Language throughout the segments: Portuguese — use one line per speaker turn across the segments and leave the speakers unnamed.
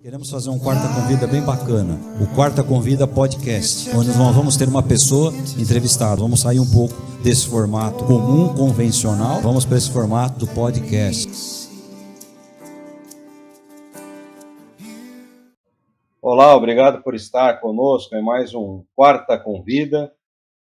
Queremos fazer um Quarta Convida bem bacana, o Quarta Convida Podcast, onde nós vamos ter uma pessoa entrevistada. Vamos sair um pouco desse formato comum, convencional, vamos para esse formato do podcast.
Olá, obrigado por estar conosco em mais um Quarta Convida.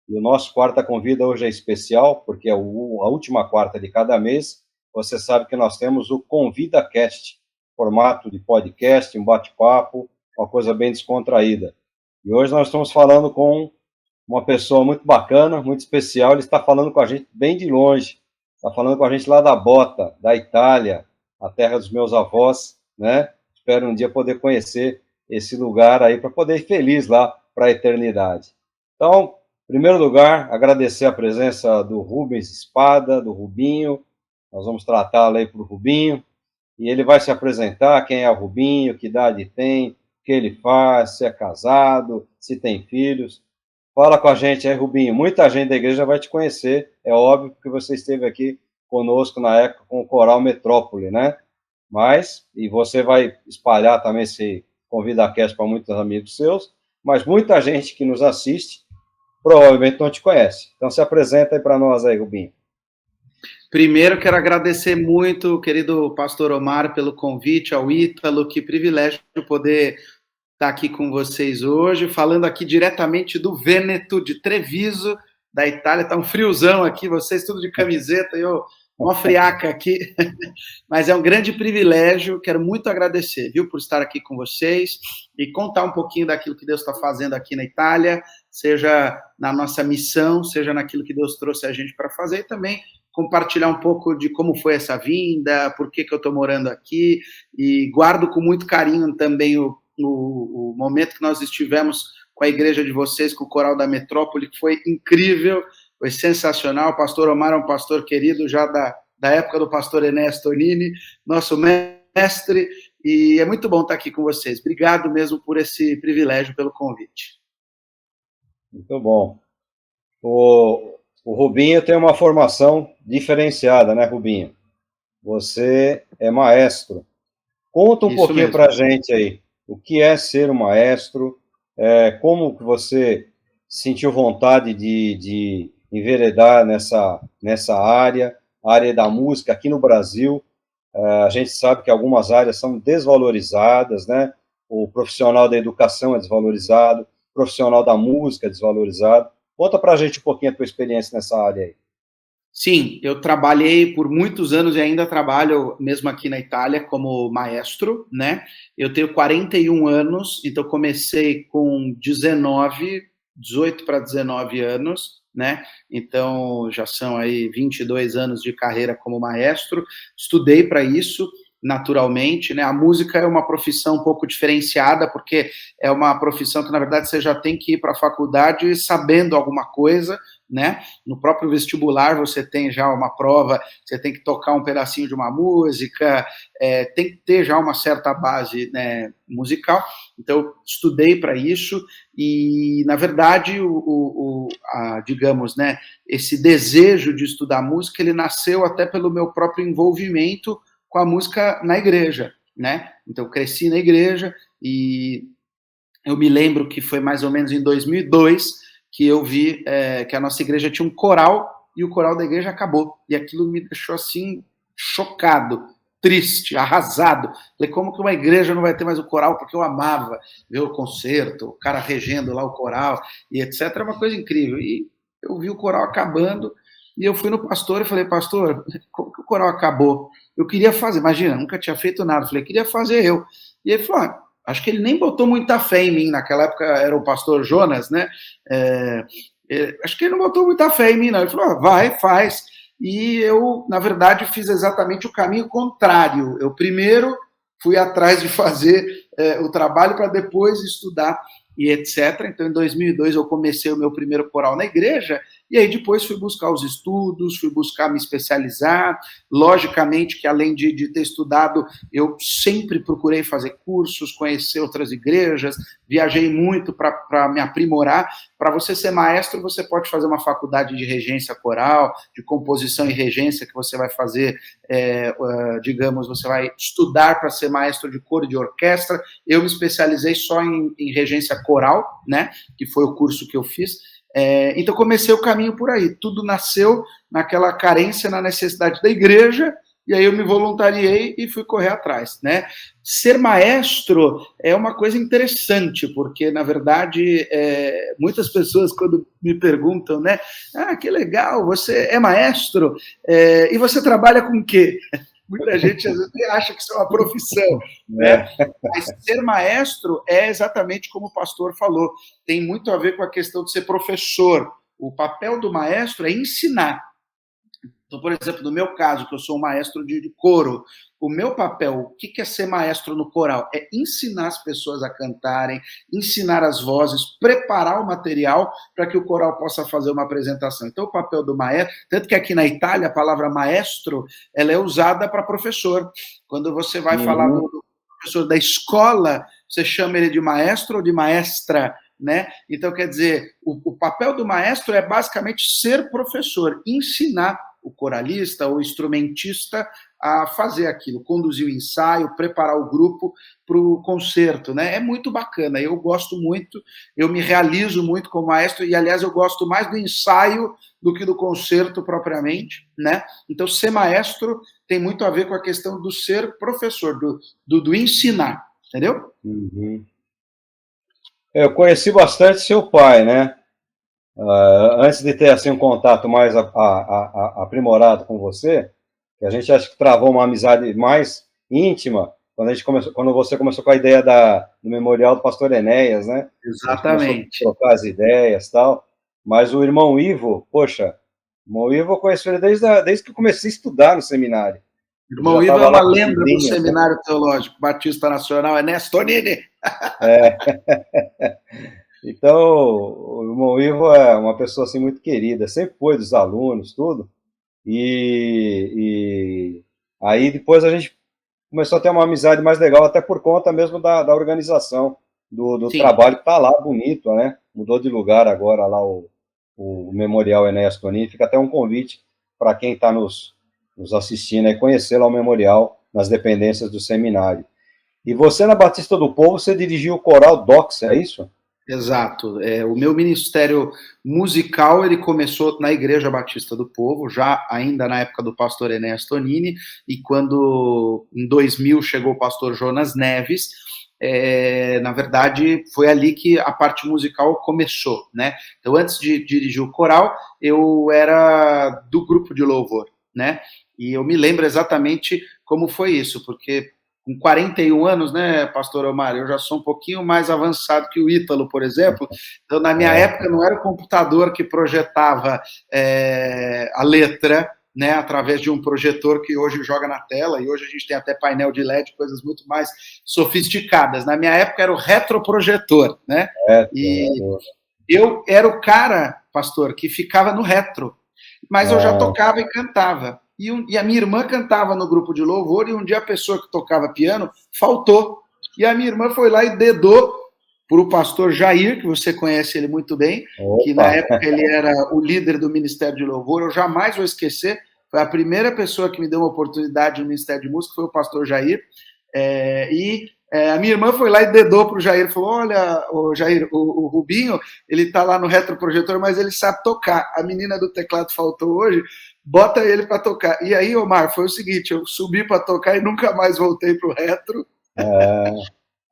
E o nosso Quarta Convida hoje é especial, porque é a última quarta de cada mês. Você sabe que nós temos o ConvidaCast, formato de podcast, um bate-papo, uma coisa bem descontraída. E hoje nós estamos falando com uma pessoa muito bacana, muito especial. Ele está falando com a gente bem de longe, está falando com a gente lá da Bota, da Itália, a terra dos meus avós, né? Espero um dia poder conhecer esse lugar aí para poder ir feliz lá para a eternidade. Então, em primeiro lugar, agradecer a presença do Rubens Espada, do Rubinho. Nós vamos tratá-lo aí para o Rubinho. E ele vai se apresentar, quem é o Rubinho, que idade tem, o que ele faz, se é casado, se tem filhos. Fala com a gente aí, Rubinho. Muita gente da igreja vai te conhecer, é óbvio, porque você esteve aqui conosco na época com o Coral Metrópole, né? E você vai espalhar também esse ConvidaCast para muitos amigos seus, mas muita gente que nos assiste provavelmente não te conhece. Então se apresenta aí para nós aí, Rubinho.
Primeiro, quero agradecer muito, querido pastor Omar, pelo convite, ao Ítalo. Que privilégio poder estar aqui com vocês hoje, falando aqui diretamente do Vêneto, de Treviso, da Itália. Está um friozão aqui, vocês tudo de camiseta, eu uma friaca aqui. Mas é um grande privilégio, quero muito agradecer, viu, por estar aqui com vocês e contar um pouquinho daquilo que Deus está fazendo aqui na Itália, seja na nossa missão, seja naquilo que Deus trouxe a gente para fazer, e também compartilhar um pouco de como foi essa vinda, por que eu estou morando aqui, e guardo com muito carinho também o momento que nós estivemos com a igreja de vocês, com o Coral da Metrópole, que foi incrível, foi sensacional. O pastor Omar é um pastor querido já da época do pastor Enéas Tonini, nosso mestre, e é muito bom estar aqui com vocês. Obrigado mesmo por esse privilégio, pelo convite.
Muito bom. O Rubinho tem uma formação diferenciada, né, Rubinho? Você é maestro. Conta um pouquinho para a gente aí, o que é ser um maestro, como que você sentiu vontade de enveredar nessa área, a área da música aqui no Brasil. A gente sabe que algumas áreas são desvalorizadas, né? O profissional da educação é desvalorizado, o profissional da música é desvalorizado. Conta pra gente um pouquinho a tua experiência nessa área aí.
Sim, eu trabalhei por muitos anos e ainda trabalho, mesmo aqui na Itália, como maestro, né? Eu tenho 41 anos, então comecei com 18 para 19 anos, né? Então já são aí 22 anos de carreira como maestro. Estudei para isso, naturalmente, né? A música é uma profissão um pouco diferenciada, porque é uma profissão que, na verdade, você já tem que ir para a faculdade sabendo alguma coisa, né? No próprio vestibular você tem já uma prova, você tem que tocar um pedacinho de uma música, tem que ter já uma certa base, né, musical. Então eu estudei para isso e, na verdade, digamos, né, esse desejo de estudar música, ele nasceu até pelo meu próprio envolvimento com a música na igreja, né? Então eu cresci na igreja e eu me lembro que foi mais ou menos em 2002 que eu vi que a nossa igreja tinha um coral e o coral da igreja acabou. E aquilo me deixou assim chocado, triste, arrasado. Falei, como que uma igreja não vai ter mais o coral? Porque eu amava ver o concerto, o cara regendo lá o coral e etc. É uma coisa incrível. E eu vi o coral acabando e eu fui no pastor e falei, pastor, como que o coral acabou? Eu queria fazer, imagina, nunca tinha feito nada. Falei, queria fazer eu. E ele falou, acho que ele nem botou muita fé em mim, naquela época era o pastor Jonas, né? Acho que ele não botou muita fé em mim, não. Ele falou, vai, faz. E eu, na verdade, fiz exatamente o caminho contrário. Eu primeiro fui atrás de fazer o trabalho para depois estudar e etc. Então, em 2002, eu comecei o meu primeiro coral na igreja E aí depois fui buscar os estudos, fui buscar me especializar. Logicamente que além de ter estudado, eu sempre procurei fazer cursos, conhecer outras igrejas, viajei muito para me aprimorar. Para você ser maestro, você pode fazer uma faculdade de regência coral, de composição e regência, que você vai fazer, digamos, você vai estudar para ser maestro de coro e de orquestra. Eu me especializei só em regência coral, né, que foi o curso que eu fiz. Então comecei o caminho por aí. Tudo nasceu naquela carência, na necessidade da igreja, e aí eu me voluntariei e fui correr atrás, né? Ser maestro é uma coisa interessante, porque, na verdade, muitas pessoas, quando me perguntam, né? Ah, que legal, você é maestro, e você trabalha com o quê? Muita gente, às vezes, acha que isso é uma profissão, né? Mas ser maestro é exatamente como o pastor falou, tem muito a ver com a questão de ser professor. O papel do maestro é ensinar. Então, por exemplo, no meu caso, que eu sou um maestro de coro, o meu papel, o que é ser maestro no coral? É ensinar as pessoas a cantarem, ensinar as vozes, preparar o material para que o coral possa fazer uma apresentação. Então, o papel do maestro, tanto que aqui na Itália a palavra maestro, ela é usada para professor. Quando você vai falar do professor da escola, você chama ele de maestro ou de maestra, né? Então, quer dizer, o papel do maestro é basicamente ser professor, ensinar o coralista ou instrumentista a fazer aquilo, conduzir o ensaio, preparar o grupo para o concerto, né? É muito bacana, eu gosto muito, eu me realizo muito como maestro, e aliás eu gosto mais do ensaio do que do concerto propriamente, né? Então ser maestro tem muito a ver com a questão do ser professor, do ensinar, entendeu?
Uhum. Eu conheci bastante seu pai, né? Antes de ter assim um contato mais aprimorado com você, que a gente acha que travou uma amizade mais íntima quando você começou com a ideia do memorial do Pastor Enéas, né?
Exatamente.
A trocar as ideias, tal. Mas o irmão Ivo, poxa, o irmão Ivo eu conheço ele desde que eu comecei a estudar no seminário.
O irmão Ivo é uma lenda do Seminário Teológico Batista Nacional, Ernesto Nini.
Então, o irmão Ivo é uma pessoa assim muito querida, sempre foi dos alunos, tudo. E aí depois a gente começou a ter uma amizade mais legal, até por conta mesmo da organização do trabalho que está lá bonito, né? Mudou de lugar agora lá o Memorial Enéas Tonini. Fica até um convite para quem está nos assistindo aí conhecer lá o memorial nas dependências do seminário. E você na Batista do Povo, você dirigiu o coral Dox, é isso?
Exato. O meu ministério musical, ele começou na Igreja Batista do Povo, já ainda na época do pastor Enéas Tonini, e quando em 2000 chegou o pastor Jonas Neves, na verdade foi ali que a parte musical começou, né? Então antes de dirigir o coral, eu era do grupo de louvor, né? E eu me lembro exatamente como foi isso, porque com 41 anos, né, pastor Omar, eu já sou um pouquinho mais avançado que o Ítalo, por exemplo. Então, na minha época, não era o computador que projetava a letra, né, através de um projetor que hoje joga na tela, e hoje a gente tem até painel de LED, coisas muito mais sofisticadas. Na minha época, era o retroprojetor, né? E eu era o cara, pastor, que ficava no retro, mas eu já tocava e cantava. E a minha irmã cantava no grupo de louvor, e um dia a pessoa que tocava piano faltou. E a minha irmã foi lá e dedou para o pastor Jair, que você conhece ele muito bem, que na época ele era o líder do Ministério de Louvor. Eu jamais vou esquecer, foi a primeira pessoa que me deu uma oportunidade no Ministério de Música, foi o pastor Jair. A minha irmã foi lá e dedou para o Jair, falou, olha, Jair, o Rubinho, ele está lá no retroprojetor, mas ele sabe tocar. A menina do teclado faltou hoje, bota ele para tocar. E aí, Omar, foi o seguinte, eu subi para tocar e nunca mais voltei para o retro.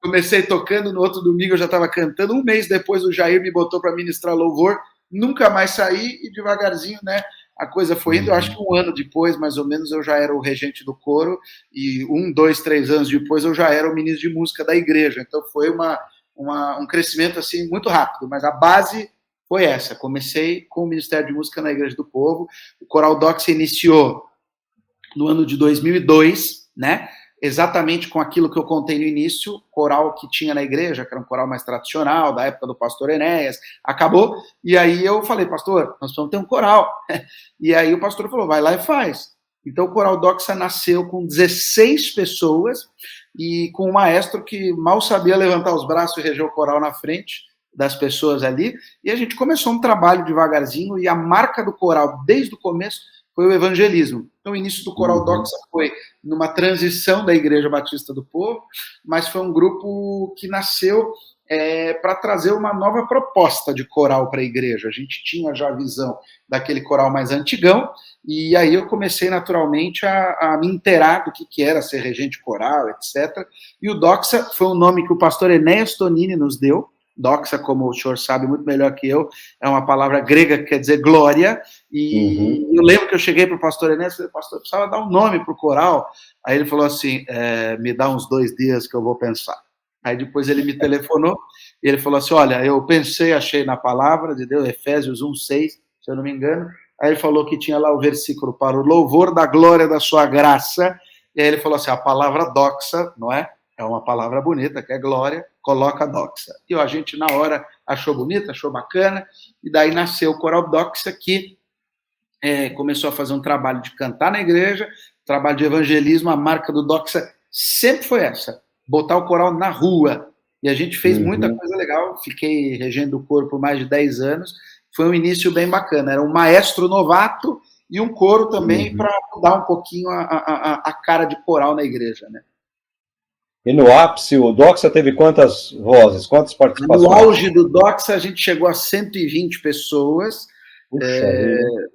Comecei tocando, no outro domingo eu já estava cantando. Um mês depois o Jair me botou para ministrar louvor, nunca mais saí, e devagarzinho, né, a coisa foi indo. Eu acho que um ano depois, mais ou menos, eu já era o regente do coro, e 1, 2, 3 anos depois eu já era o ministro de música da igreja. Então foi um crescimento assim muito rápido, mas a base foi essa. Comecei com o Ministério de Música na Igreja do Povo. O Coral Dox se iniciou no ano de 2002, né? exatamente com aquilo que eu contei no início, coral que tinha na igreja, que era um coral mais tradicional, da época do pastor Enéas, acabou, e aí eu falei, pastor, nós vamos ter um coral. E aí o pastor falou, vai lá e faz. Então o Coral Doxa nasceu com 16 pessoas e com um maestro que mal sabia levantar os braços e reger o coral na frente das pessoas ali, e a gente começou um trabalho devagarzinho, e a marca do coral, desde o começo, foi o evangelismo. Então, o início do Coral Doxa foi numa transição da Igreja Batista do Povo, mas foi um grupo que nasceu para trazer uma nova proposta de coral para a igreja. A gente tinha já a visão daquele coral mais antigão, e aí eu comecei naturalmente a me inteirar do que era ser regente coral, etc. E o Doxa foi um nome que o pastor Enéas Tonini nos deu. Doxa, como o senhor sabe muito melhor que eu, é uma palavra grega que quer dizer glória, e eu lembro que eu cheguei para o pastor Enéas e falei, pastor, eu precisava dar um nome para o coral. Aí ele falou assim, me dá uns 2 dias que eu vou pensar. Aí depois ele me telefonou, e ele falou assim, olha, eu pensei, achei na palavra de Deus, Efésios 1:6, se eu não me engano, aí ele falou que tinha lá o versículo para o louvor da glória da sua graça, e aí ele falou assim, a palavra doxa, não é? É uma palavra bonita, que é glória, coloca doxa. E a gente, na hora, achou bonita, achou bacana, e daí nasceu o Coral Doxa, que começou a fazer um trabalho de cantar na igreja, trabalho de evangelismo. A marca do Doxa sempre foi essa, botar o coral na rua. E a gente fez muita coisa legal, fiquei regendo o coro por mais de 10 anos, foi um início bem bacana, era um maestro novato e um coro também para mudar um pouquinho a cara de coral na igreja, né?
E no ápice, o Doxa teve quantas vozes, quantas participações?
No auge do Doxa, a gente chegou a 120 pessoas.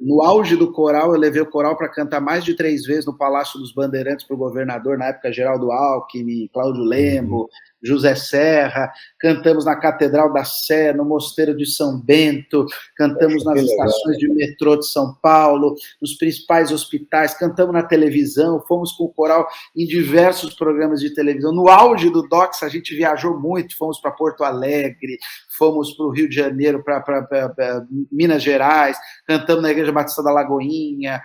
No auge do coral, eu levei o coral para cantar mais de 3 vezes no Palácio dos Bandeirantes para o governador, na época, Geraldo Alckmin, Cláudio Lembo, José Serra. Cantamos na Catedral da Sé, no Mosteiro de São Bento, cantamos nas estações de metrô de São Paulo, nos principais hospitais, cantamos na televisão, fomos com o coral em diversos programas de televisão. No auge do Doxa, a gente viajou muito, fomos para Porto Alegre, fomos para o Rio de Janeiro, para Minas Gerais, cantamos na Igreja Batista da Lagoinha,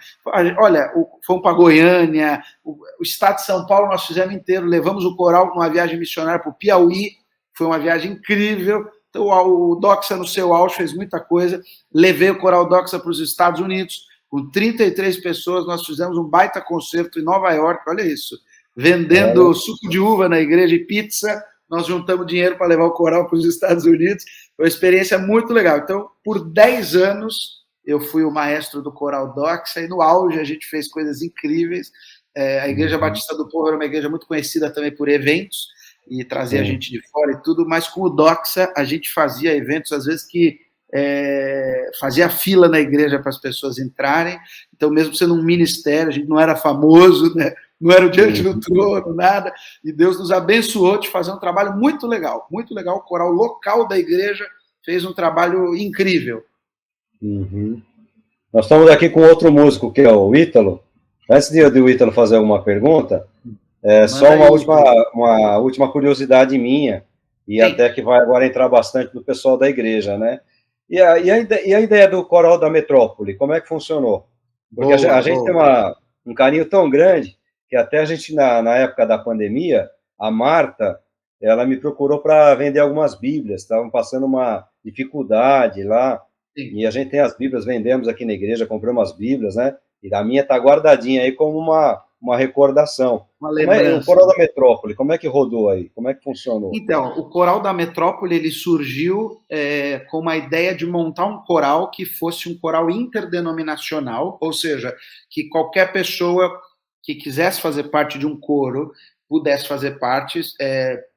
olha, fomos para Goiânia, o estado de São Paulo nós fizemos inteiro, levamos o coral numa viagem missionária para o Piauí, foi uma viagem incrível. Então o Doxa no seu auge fez muita coisa, levei o Coral Doxa para os Estados Unidos, com 33 pessoas, nós fizemos um baita concerto em Nova York, olha isso, vendendo suco de uva na igreja e pizza. Nós juntamos dinheiro para levar o coral para os Estados Unidos, foi uma experiência muito legal. Então, por 10 anos, eu fui o maestro do Coral Doxa, e no auge a gente fez coisas incríveis. A Igreja Batista do Povo era uma igreja muito conhecida também por eventos, e trazia gente de fora e tudo, mas com o Doxa a gente fazia eventos, às vezes, que fazia fila na igreja para as pessoas entrarem. Então, mesmo sendo um ministério, a gente não era famoso, né? Não era o diante do trono, nada, e Deus nos abençoou de fazer um trabalho muito legal, muito legal. O coral local da igreja fez um trabalho incrível.
Nós estamos aqui com outro músico, que é o Ítalo. Antes de o Ítalo fazer alguma pergunta, só uma última curiosidade minha, e até que vai agora entrar bastante do pessoal da igreja, né? E a ideia do Coral da Metrópole, como é que funcionou? Porque a gente tem um carinho tão grande, que até a gente, na época da pandemia, a Marta, ela me procurou para vender algumas Bíblias, estavam passando uma dificuldade lá, e a gente tem as Bíblias, vendemos aqui na igreja, compramos as Bíblias, né? E a minha está guardadinha aí como uma recordação. O Coral da Metrópole, como é que rodou aí? Como é que funcionou?
Então, o Coral da Metrópole, ele surgiu com uma ideia de montar um coral que fosse um coral interdenominacional, ou seja, que qualquer pessoa que quisesse fazer parte de um coro pudesse fazer parte,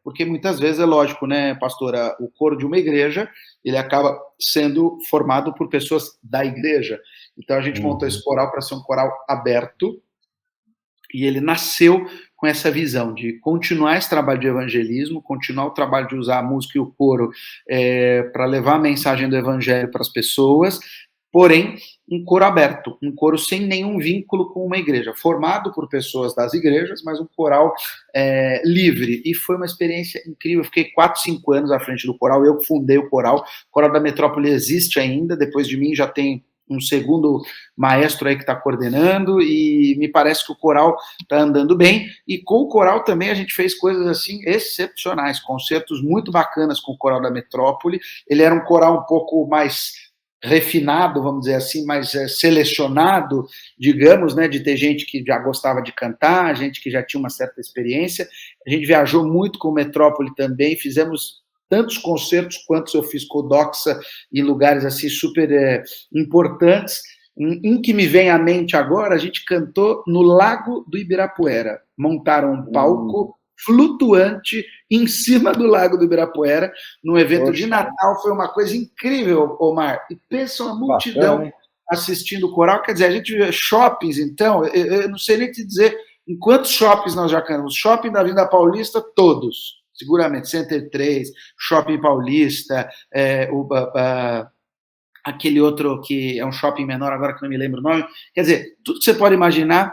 porque muitas vezes é lógico, né, pastora, o coro de uma igreja, ele acaba sendo formado por pessoas da igreja. Então a gente montou esse coral para ser um coral aberto, e ele nasceu com essa visão de continuar esse trabalho de evangelismo, continuar o trabalho de usar a música e o coro para levar a mensagem do evangelho para as pessoas, porém, um coro aberto, um coro sem nenhum vínculo com uma igreja, formado por pessoas das igrejas, mas um coral livre. E foi uma experiência incrível. Eu fiquei 4, 5 anos à frente do coral, eu fundei o Coral da Metrópole existe ainda, depois de mim já tem um segundo maestro aí que está coordenando, e me parece que o coral está andando bem, e com o coral também a gente fez coisas assim excepcionais, concertos muito bacanas com o coral da Metrópole. Ele era um coral um pouco mais refinado, vamos dizer assim, mais selecionado, digamos, né, de ter gente que já gostava de cantar, gente que já tinha uma certa experiência. A gente viajou muito com o Metrópole também, fizemos tantos concertos quantos eu fiz com o Doxa em lugares assim super importantes. Um que me vem à mente agora, a gente cantou no Lago do Ibirapuera. Montaram um palco flutuante em cima do Lago do Ibirapuera, num evento de Natal. Foi uma coisa incrível, Omar. E pensa uma multidão assistindo o coral. Quer dizer, a gente vê shoppings, então, eu não sei nem te dizer em quantos shoppings nós já cantamos. Shopping da Avenida Paulista, todos. Seguramente, Center 3, Shopping Paulista, aquele outro que é um shopping menor, agora que não me lembro o nome. Quer dizer, tudo que você pode imaginar,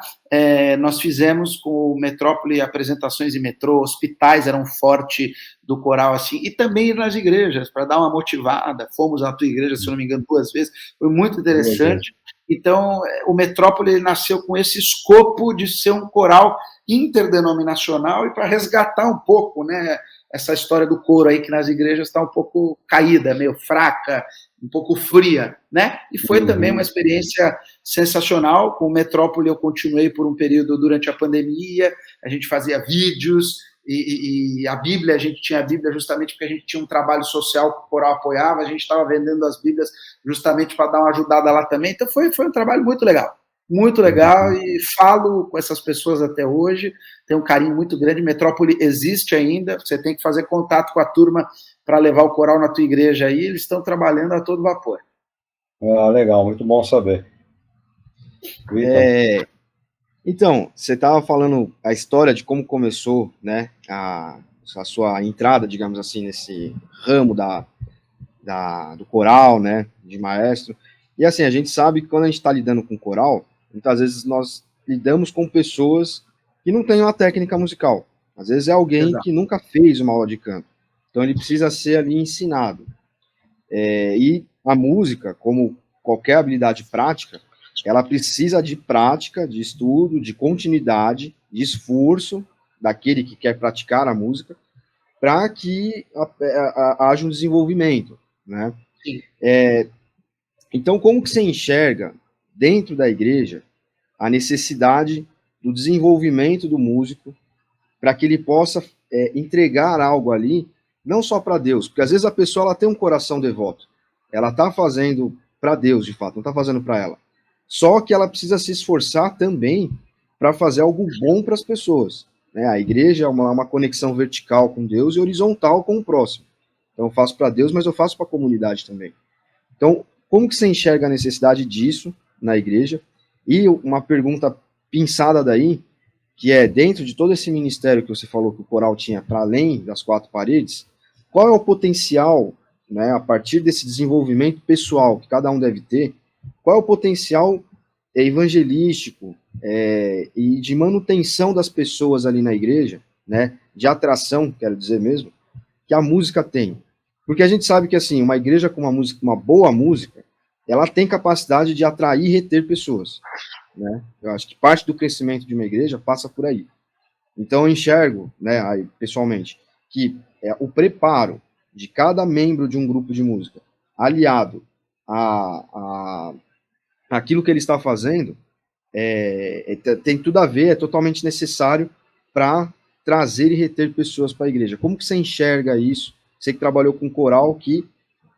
nós fizemos com o Metrópole apresentações em metrô, hospitais eram forte do coral, assim, e também nas igrejas, para dar uma motivada. Fomos na tua igreja, se eu não me engano, 2 vezes, foi muito interessante. Então, o Metrópole nasceu com esse escopo de ser um coral interdenominacional e para resgatar um pouco, né, essa história do coro aí que nas igrejas está um pouco caída, meio fraca, um pouco fria, né? E foi também uma experiência sensacional. Com o Metrópole eu continuei por um período durante a pandemia, a gente fazia vídeos, e a Bíblia, a gente tinha a Bíblia justamente porque a gente tinha um trabalho social que o coral apoiava, a gente estava vendendo as Bíblias justamente para dar uma ajudada lá também. Então foi um trabalho muito legal, e falo com essas pessoas até hoje, tenho um carinho muito grande. Metrópole existe ainda, você tem que fazer contato com a turma para levar o coral na tua igreja aí, eles estão trabalhando a todo vapor.
Legal, muito bom saber.
Então, você estava falando a história de como começou, né, a sua entrada, digamos assim, nesse ramo do coral, né, de maestro. E assim, a gente sabe que quando a gente está lidando com coral, muitas vezes nós lidamos com pessoas que não têm uma técnica musical. Às vezes é alguém que nunca fez uma aula de canto. Então ele precisa ser ali ensinado. E a música, como qualquer habilidade prática, ela precisa de prática, de estudo, de continuidade, de esforço daquele que quer praticar a música, para que haja um desenvolvimento, né?
Sim.
Então, como que você enxerga, dentro da igreja, a necessidade do desenvolvimento do músico para que ele possa entregar algo ali, não só para Deus, porque às vezes a pessoa ela tem um coração devoto, ela está fazendo para Deus, de fato, não está fazendo para ela. Só que ela precisa se esforçar também para fazer algo bom para as pessoas, né? A igreja é uma conexão vertical com Deus e horizontal com o próximo. Então eu faço para Deus, mas eu faço para a comunidade também. Então, como que você enxerga a necessidade disso na igreja? E uma pergunta pinçada daí, que é, dentro de todo esse ministério que você falou que o coral tinha para além das 4 paredes, qual é o potencial, né, a partir desse desenvolvimento pessoal que cada um deve ter, qual é o potencial evangelístico e de manutenção das pessoas ali na igreja, né, de atração, quero dizer mesmo, que a música tem? Porque a gente sabe que, assim, uma igreja com uma boa música, ela tem capacidade de atrair e reter pessoas, né? Eu acho que parte do crescimento de uma igreja passa por aí. Então eu enxergo, né, aí, pessoalmente, que o preparo de cada membro de um grupo de música, aliado àquilo que ele está fazendo, tem tudo a ver, é totalmente necessário para trazer e reter pessoas para a igreja. Como que você enxerga isso? Você que trabalhou com coral, que,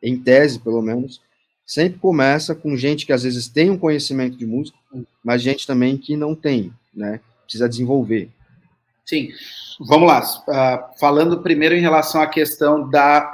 em tese, pelo menos, sempre começa com gente que às vezes tem um conhecimento de música, mas gente também que não tem, né? Precisa desenvolver.
Sim, vamos lá. Falando primeiro em relação à questão da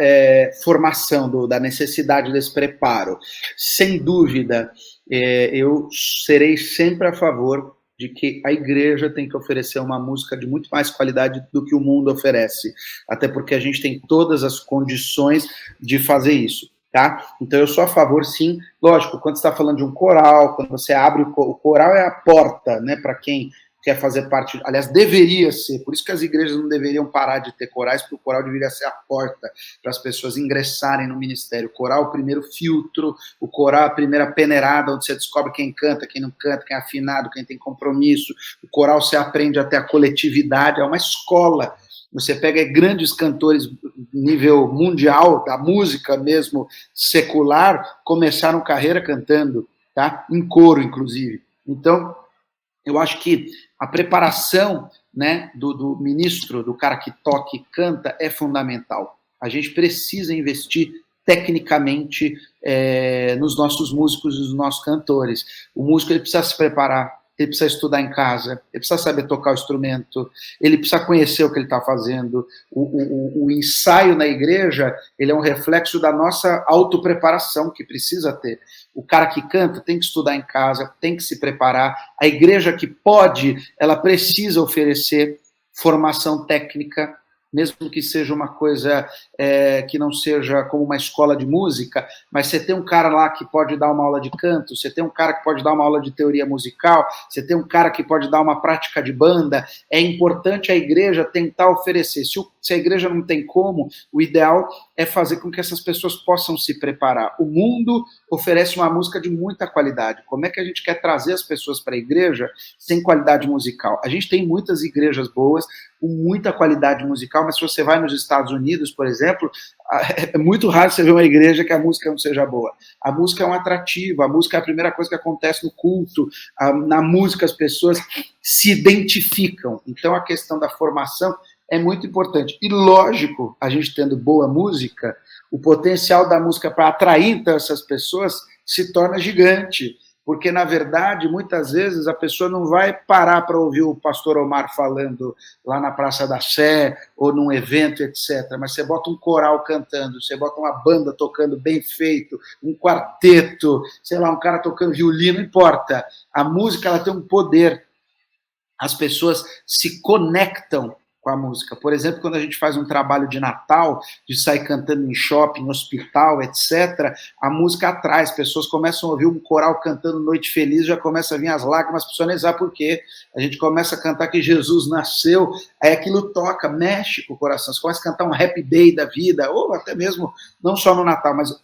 formação, da necessidade desse preparo. Sem dúvida, eu serei sempre a favor de que a igreja tem que oferecer uma música de muito mais qualidade do que o mundo oferece, até porque a gente tem todas as condições de fazer isso, tá? Então eu sou a favor, sim, lógico, quando você está falando de um coral, quando você abre o coral é a porta, né, para quem quer fazer parte, aliás, deveria ser, por isso que as igrejas não deveriam parar de ter corais, porque o coral deveria ser a porta para as pessoas ingressarem no ministério. O coral é o primeiro filtro, o coral é a primeira peneirada, onde você descobre quem canta, quem não canta, quem é afinado, quem tem compromisso. O coral você aprende até a coletividade, é uma escola. Você pega grandes cantores nível mundial, da música mesmo secular, começaram carreira cantando, tá? Em coro, inclusive. Então, eu acho que a preparação, né, do ministro, do cara que toca e canta, é fundamental. A gente precisa investir tecnicamente nos nossos músicos e nos nossos cantores. O músico ele precisa se preparar, ele precisa estudar em casa, ele precisa saber tocar o instrumento, ele precisa conhecer o que ele está fazendo. O ensaio na igreja, ele é um reflexo da nossa autopreparação que precisa ter. O cara que canta tem que estudar em casa, tem que se preparar. A igreja que pode, ela precisa oferecer formação técnica, mesmo que seja uma coisa que não seja como uma escola de música, mas você tem um cara lá que pode dar uma aula de canto, você tem um cara que pode dar uma aula de teoria musical, você tem um cara que pode dar uma prática de banda. É importante a igreja tentar oferecer. Se a igreja não tem como, o ideal é fazer com que essas pessoas possam se preparar. O mundo oferece uma música de muita qualidade. Como é que a gente quer trazer as pessoas para a igreja sem qualidade musical? A gente tem muitas igrejas boas, com muita qualidade musical, mas se você vai nos Estados Unidos, por exemplo, é muito raro você ver uma igreja que a música não seja boa. A música é um atrativo, a música é a primeira coisa que acontece no culto, na música as pessoas se identificam. Então a questão da formação é muito importante. E lógico, a gente tendo boa música, o potencial da música para atrair então essas pessoas se torna gigante. Porque, na verdade, muitas vezes a pessoa não vai parar para ouvir o pastor Omar falando lá na Praça da Sé, ou num evento, etc. Mas você bota um coral cantando, você bota uma banda tocando bem feito, um quarteto, sei lá, um cara tocando violino, não importa. A música ela tem um poder. As pessoas se conectam com a música. Por exemplo, quando a gente faz um trabalho de Natal, de sair cantando em shopping, hospital, etc., a música atrai, as pessoas começam a ouvir um coral cantando Noite Feliz, já começa a vir as lágrimas, as pessoas nem sabem por quê. A gente começa a cantar que Jesus nasceu, aí aquilo toca, mexe com o coração. Você começa a cantar um Happy Day da vida, ou até mesmo, não só no Natal, mas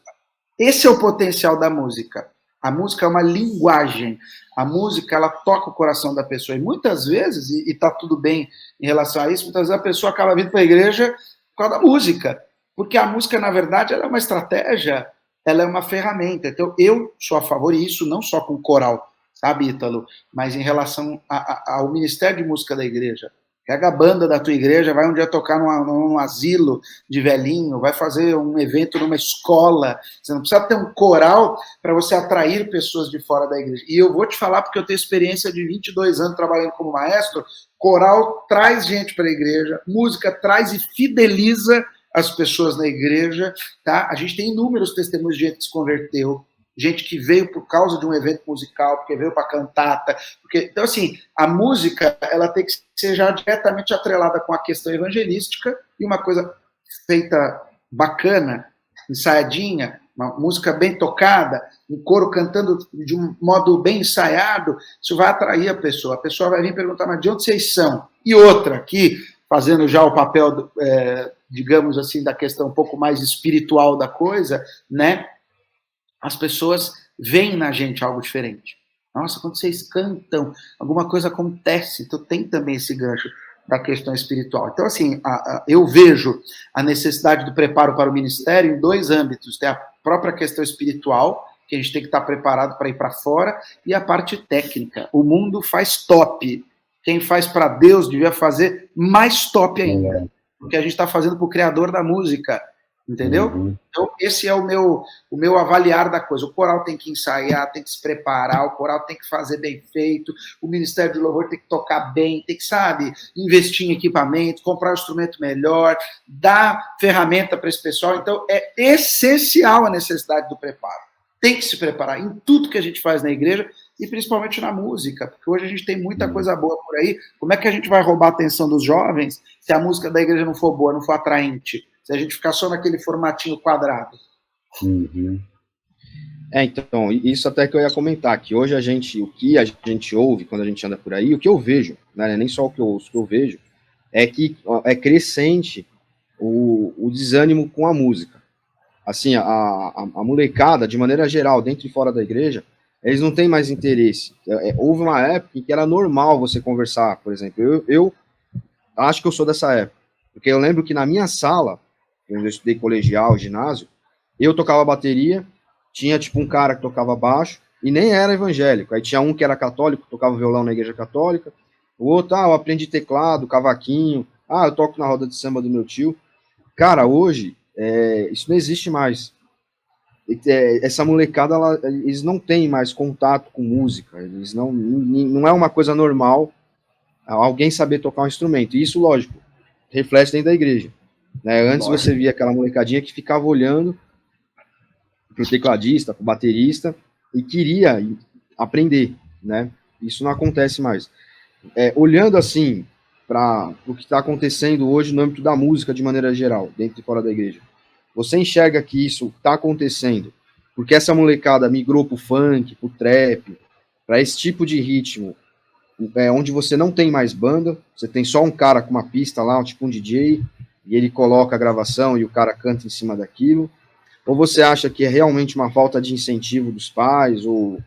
esse é o potencial da música. A música é uma linguagem. A música, ela toca o coração da pessoa. E muitas vezes, e está tudo bem em relação a isso, muitas vezes a pessoa acaba vindo para a igreja por causa da música. Porque a música, na verdade, ela é uma estratégia, ela é uma ferramenta. Então, eu sou a favor, e isso não só com coral, sabe, Ítalo? Mas em relação ao Ministério de Música da igreja. Pega a banda da tua igreja, vai um dia tocar num asilo de velhinho, vai fazer um evento numa escola. Você não precisa ter um coral para você atrair pessoas de fora da igreja. E eu vou te falar, porque eu tenho experiência de 22 anos trabalhando como maestro, coral traz gente para a igreja, música traz e fideliza as pessoas na igreja. Tá? A gente tem inúmeros testemunhos de gente que se converteu, gente que veio por causa de um evento musical, porque veio para cantata. Então, assim, a música ela tem que ser já diretamente atrelada com a questão evangelística, e uma coisa feita bacana, ensaiadinha, uma música bem tocada, um coro cantando de um modo bem ensaiado, isso vai atrair a pessoa vai vir perguntar, mas de onde vocês são? E outra, aqui, fazendo já o papel, digamos assim, da questão um pouco mais espiritual da coisa, né? As pessoas veem na gente algo diferente. Nossa, quando vocês cantam, alguma coisa acontece. Então tem também esse gancho da questão espiritual. Então, assim, eu vejo a necessidade do preparo para o ministério em dois âmbitos. Tem a própria questão espiritual, que a gente tem que estar preparado para ir para fora, e a parte técnica. O mundo faz top. Quem faz para Deus devia fazer mais top ainda. Porque a gente está fazendo para o Criador da música. Entendeu? Uhum. Então, esse é o meu avaliar da coisa. O coral tem que ensaiar, tem que se preparar, o coral tem que fazer bem feito, o Ministério de Louvor tem que tocar bem, tem que, sabe, investir em equipamento, comprar um instrumento melhor, dar ferramenta para esse pessoal. Então, é essencial a necessidade do preparo. Tem que se preparar em tudo que a gente faz na igreja, e principalmente na música, porque hoje a gente tem muita coisa boa por aí. Como é que a gente vai roubar a atenção dos jovens se a música da igreja não for boa, não for atraente? Se a gente ficar só naquele formatinho quadrado.
Uhum. Então, isso até que eu ia comentar, que hoje o que a gente ouve quando a gente anda por aí, o que eu vejo, né, nem só o que eu ouço, o que eu vejo, é que é crescente o desânimo com a música. Assim, a molecada, de maneira geral, dentro e fora da igreja, eles não têm mais interesse. Houve uma época em que era normal você conversar, por exemplo, eu acho que eu sou dessa época, porque eu lembro que na minha sala, quando eu estudei colegial, ginásio, eu tocava bateria, tinha tipo um cara que tocava baixo, e nem era evangélico, aí tinha um que era católico, tocava violão na igreja católica, o outro, eu aprendi teclado, cavaquinho, eu toco na roda de samba do meu tio. Cara, hoje, isso não existe mais. Essa molecada, eles não têm mais contato com música, eles não é uma coisa normal alguém saber tocar um instrumento, e isso, lógico, reflete dentro da igreja. Né? Antes você via aquela molecadinha que ficava olhando pro tecladista, pro baterista, e queria aprender, né? Isso não acontece mais. Olhando assim para o que está acontecendo hoje no âmbito da música de maneira geral, dentro e fora da igreja, você enxerga que isso está acontecendo porque essa molecada migrou pro funk, pro trap, para esse tipo de ritmo, onde você não tem mais banda, você tem só um cara com uma pista lá, tipo um DJ, e ele coloca a gravação e o cara canta em cima daquilo? Ou você acha que é realmente uma falta de incentivo dos pais, ou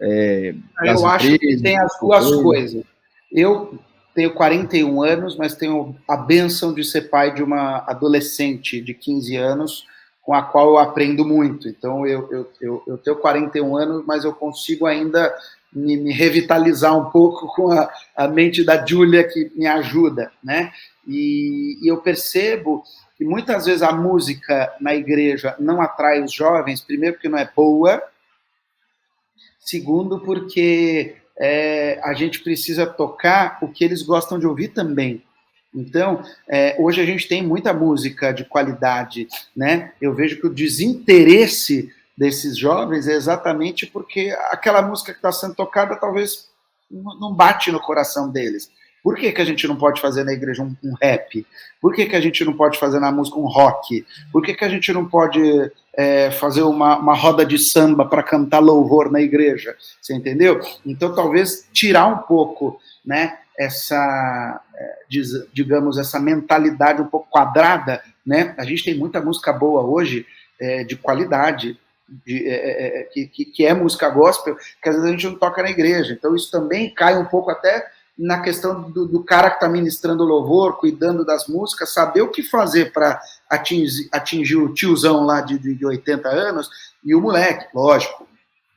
eu acho que tem as duas coisas. Eu tenho 41 anos, mas tenho a bênção de ser pai de uma adolescente de 15 anos, com a qual eu aprendo muito. Então, eu tenho 41 anos, mas eu consigo ainda me revitalizar um pouco com a mente da Júlia, que me ajuda, né? E eu percebo que muitas vezes a música na igreja não atrai os jovens, primeiro porque não é boa, segundo porque a gente precisa tocar o que eles gostam de ouvir também. Então, hoje a gente tem muita música de qualidade, né? Eu vejo que o desinteresse desses jovens é exatamente porque aquela música que está sendo tocada talvez não bate no coração deles. Por que a gente não pode fazer na igreja um rap? Por que a gente não pode fazer na música um rock? Por que a gente não pode fazer uma roda de samba para cantar louvor na igreja? Você entendeu? Então, talvez tirar um pouco, né, digamos, essa mentalidade um pouco quadrada, né? A gente tem muita música boa hoje, de qualidade, que é música gospel, que às vezes a gente não toca na igreja. Então, isso também cai um pouco até na questão do cara que está ministrando louvor, cuidando das músicas, saber o que fazer para atingir o tiozão lá de 80 anos e o moleque, lógico.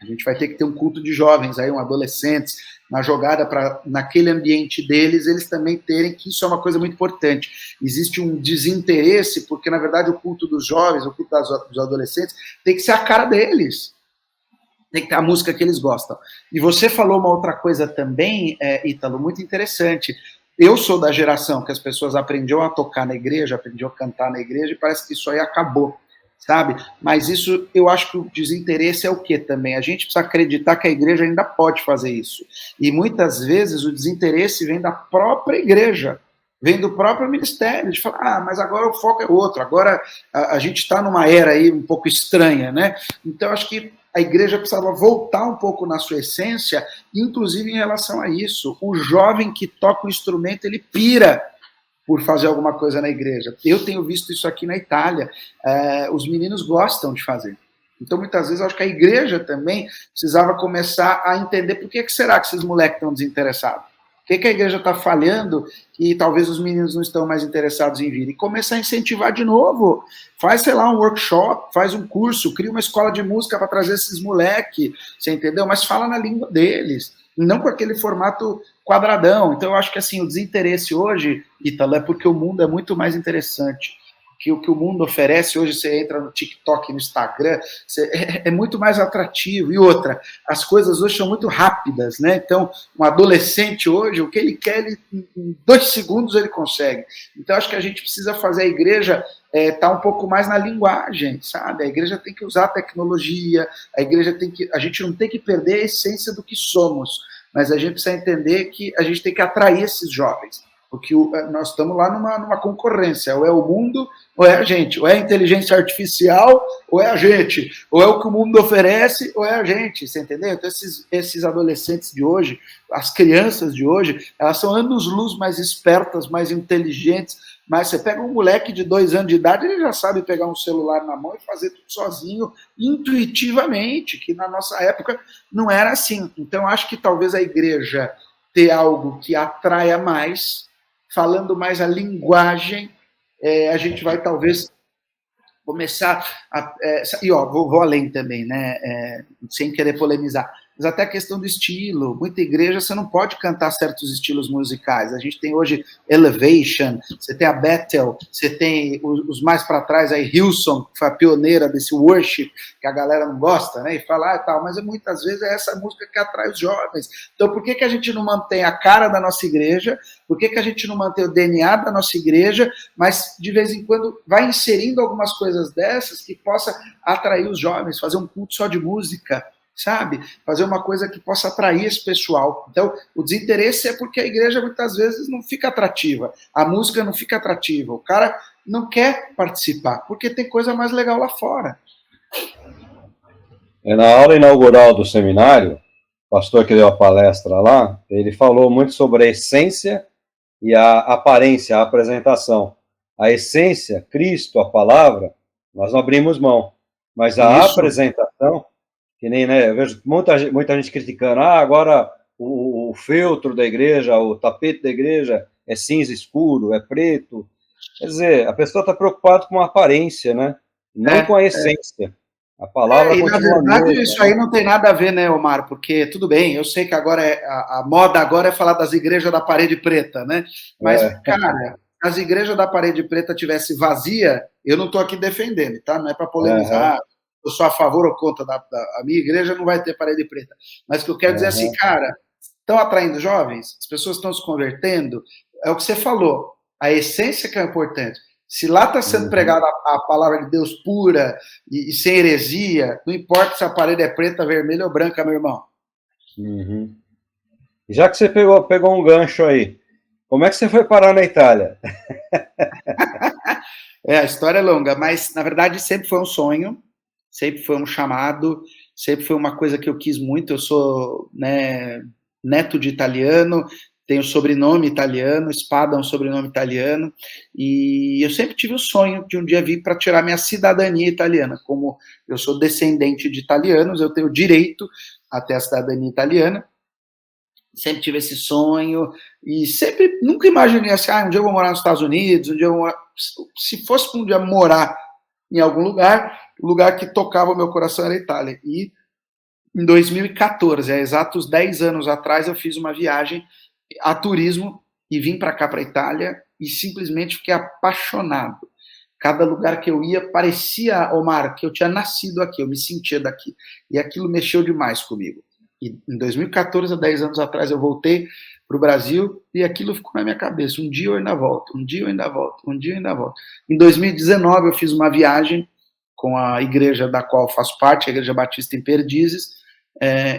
A gente vai ter que ter um culto de jovens, aí, adolescentes, na jogada para, naquele ambiente deles, eles também terem, que isso é uma coisa muito importante. Existe um desinteresse, porque, na verdade, o culto dos jovens, o culto dos adolescentes, tem que ser a cara deles. Tem que ter a música que eles gostam. E você falou uma outra coisa também, Ítalo, muito interessante. Eu sou da geração que as pessoas aprendiam a tocar na igreja, aprendiam a cantar na igreja, e parece que isso aí acabou, sabe? Mas isso, eu acho que o desinteresse é o quê também? A gente precisa acreditar que a igreja ainda pode fazer isso. E muitas vezes o desinteresse vem da própria igreja, vem do próprio ministério, de falar, mas agora o foco é outro, agora a gente está numa era aí um pouco estranha, né? Então, acho que a igreja precisava voltar um pouco na sua essência, inclusive em relação a isso. O jovem que toca o instrumento, ele pira por fazer alguma coisa na igreja. Eu tenho visto isso aqui na Itália. Os meninos gostam de fazer. Então, muitas vezes, eu acho que a igreja também precisava começar a entender por que será que esses moleques estão desinteressados. O que a igreja está falhando e talvez os meninos não estão mais interessados em vir? E começar a incentivar de novo. Faz, sei lá, um workshop, faz um curso, cria uma escola de música para trazer esses moleques, você entendeu? Mas fala na língua deles, não com aquele formato quadradão. Então, eu acho que assim, o desinteresse hoje, Ítalo, é porque o mundo é muito mais interessante. Que o que o mundo oferece, hoje você entra no TikTok, no Instagram, é muito mais atrativo. E outra, as coisas hoje são muito rápidas, né? Então, um adolescente hoje, o que ele quer, em 2 segundos ele consegue. Então, acho que a gente precisa fazer a igreja tá um pouco mais na linguagem, sabe? A igreja tem que usar a tecnologia, a gente não tem que perder a essência do que somos, mas a gente precisa entender que a gente tem que atrair esses jovens. porque nós estamos lá numa concorrência, ou é o mundo, ou é a gente, ou é a inteligência artificial, ou é a gente, ou é o que o mundo oferece, ou é a gente, você entendeu? Então esses adolescentes de hoje, as crianças de hoje, elas são anos-luz mais espertas, mais inteligentes, mas você pega um moleque de 2 anos de idade, ele já sabe pegar um celular na mão e fazer tudo sozinho, intuitivamente, que na nossa época não era assim. Então, acho que talvez a igreja ter algo que atraia mais, falando mais a linguagem, a gente vai talvez começar a... e ó, vou além também, né? Sem querer polemizar. Mas até a questão do estilo. Muita igreja, você não pode cantar certos estilos musicais. A gente tem hoje Elevation, você tem a Bethel, você tem os mais para trás, aí Hillsong, que foi a pioneira desse worship, que a galera não gosta, né? E fala, tal, mas muitas vezes é essa música que atrai os jovens. Então, por que a gente não mantém a cara da nossa igreja? Por que a gente não mantém o DNA da nossa igreja? Mas, de vez em quando, vai inserindo algumas coisas dessas que possa atrair os jovens, fazer um culto só de música, sabe? Fazer uma coisa que possa atrair esse pessoal. Então, o desinteresse é porque a igreja muitas vezes não fica atrativa, a música não fica atrativa, o cara não quer participar, porque tem coisa mais legal lá fora.
Na aula inaugural do seminário, o pastor que deu a palestra lá, ele falou muito sobre a essência e a aparência, a apresentação. A essência, Cristo, a palavra, nós não abrimos mão, mas a apresentação... Que nem, né, eu vejo muita gente criticando, agora o filtro da igreja, o tapete da igreja é cinza escuro, é preto. Quer dizer, a pessoa está preocupada com a aparência, né? Não com a essência. A palavra
e na verdade mesmo, isso aí não tem nada a ver, né, Omar? Porque, tudo bem, eu sei que agora a moda agora é falar das igrejas da parede preta, né? Mas, cara, se as igrejas da parede preta tivesse vazia, eu não estou aqui defendendo, tá? Não é para polemizar. Eu sou a favor ou contra a minha igreja, não vai ter parede preta. Mas o que eu quero dizer é assim, cara, estão atraindo jovens, as pessoas estão se convertendo, é o que você falou, a essência que é importante. Se lá está sendo pregada a palavra de Deus pura e sem heresia, não importa se a parede é preta, vermelha ou branca, meu irmão.
Já que você pegou um gancho aí, como é que você foi parar na Itália?
A história é longa, mas na verdade sempre foi um sonho, sempre foi um chamado, sempre foi uma coisa que eu quis muito. Eu sou, né, neto de italiano, tenho sobrenome italiano, Spada é um sobrenome italiano, e eu sempre tive o sonho de um dia vir para tirar minha cidadania italiana. Como eu sou descendente de italianos, eu tenho direito a ter a cidadania italiana. Sempre tive esse sonho, e sempre, nunca imaginei assim, um dia eu vou morar nos Estados Unidos, um dia eu vou morar... Se fosse um dia morar em algum lugar, o lugar que tocava o meu coração era a Itália. E em 2014, há exatos 10 anos atrás, eu fiz uma viagem a turismo e vim para cá, para a Itália, e simplesmente fiquei apaixonado. Cada lugar que eu ia parecia, Omar, que eu tinha nascido aqui, eu me sentia daqui. E aquilo mexeu demais comigo. E em 2014, há 10 anos atrás, eu voltei para o Brasil e aquilo ficou na minha cabeça. Um dia eu ainda volto, um dia eu ainda volto, um dia eu ainda volto. Em 2019, eu fiz uma viagem com a igreja da qual faço parte, a Igreja Batista em Perdizes,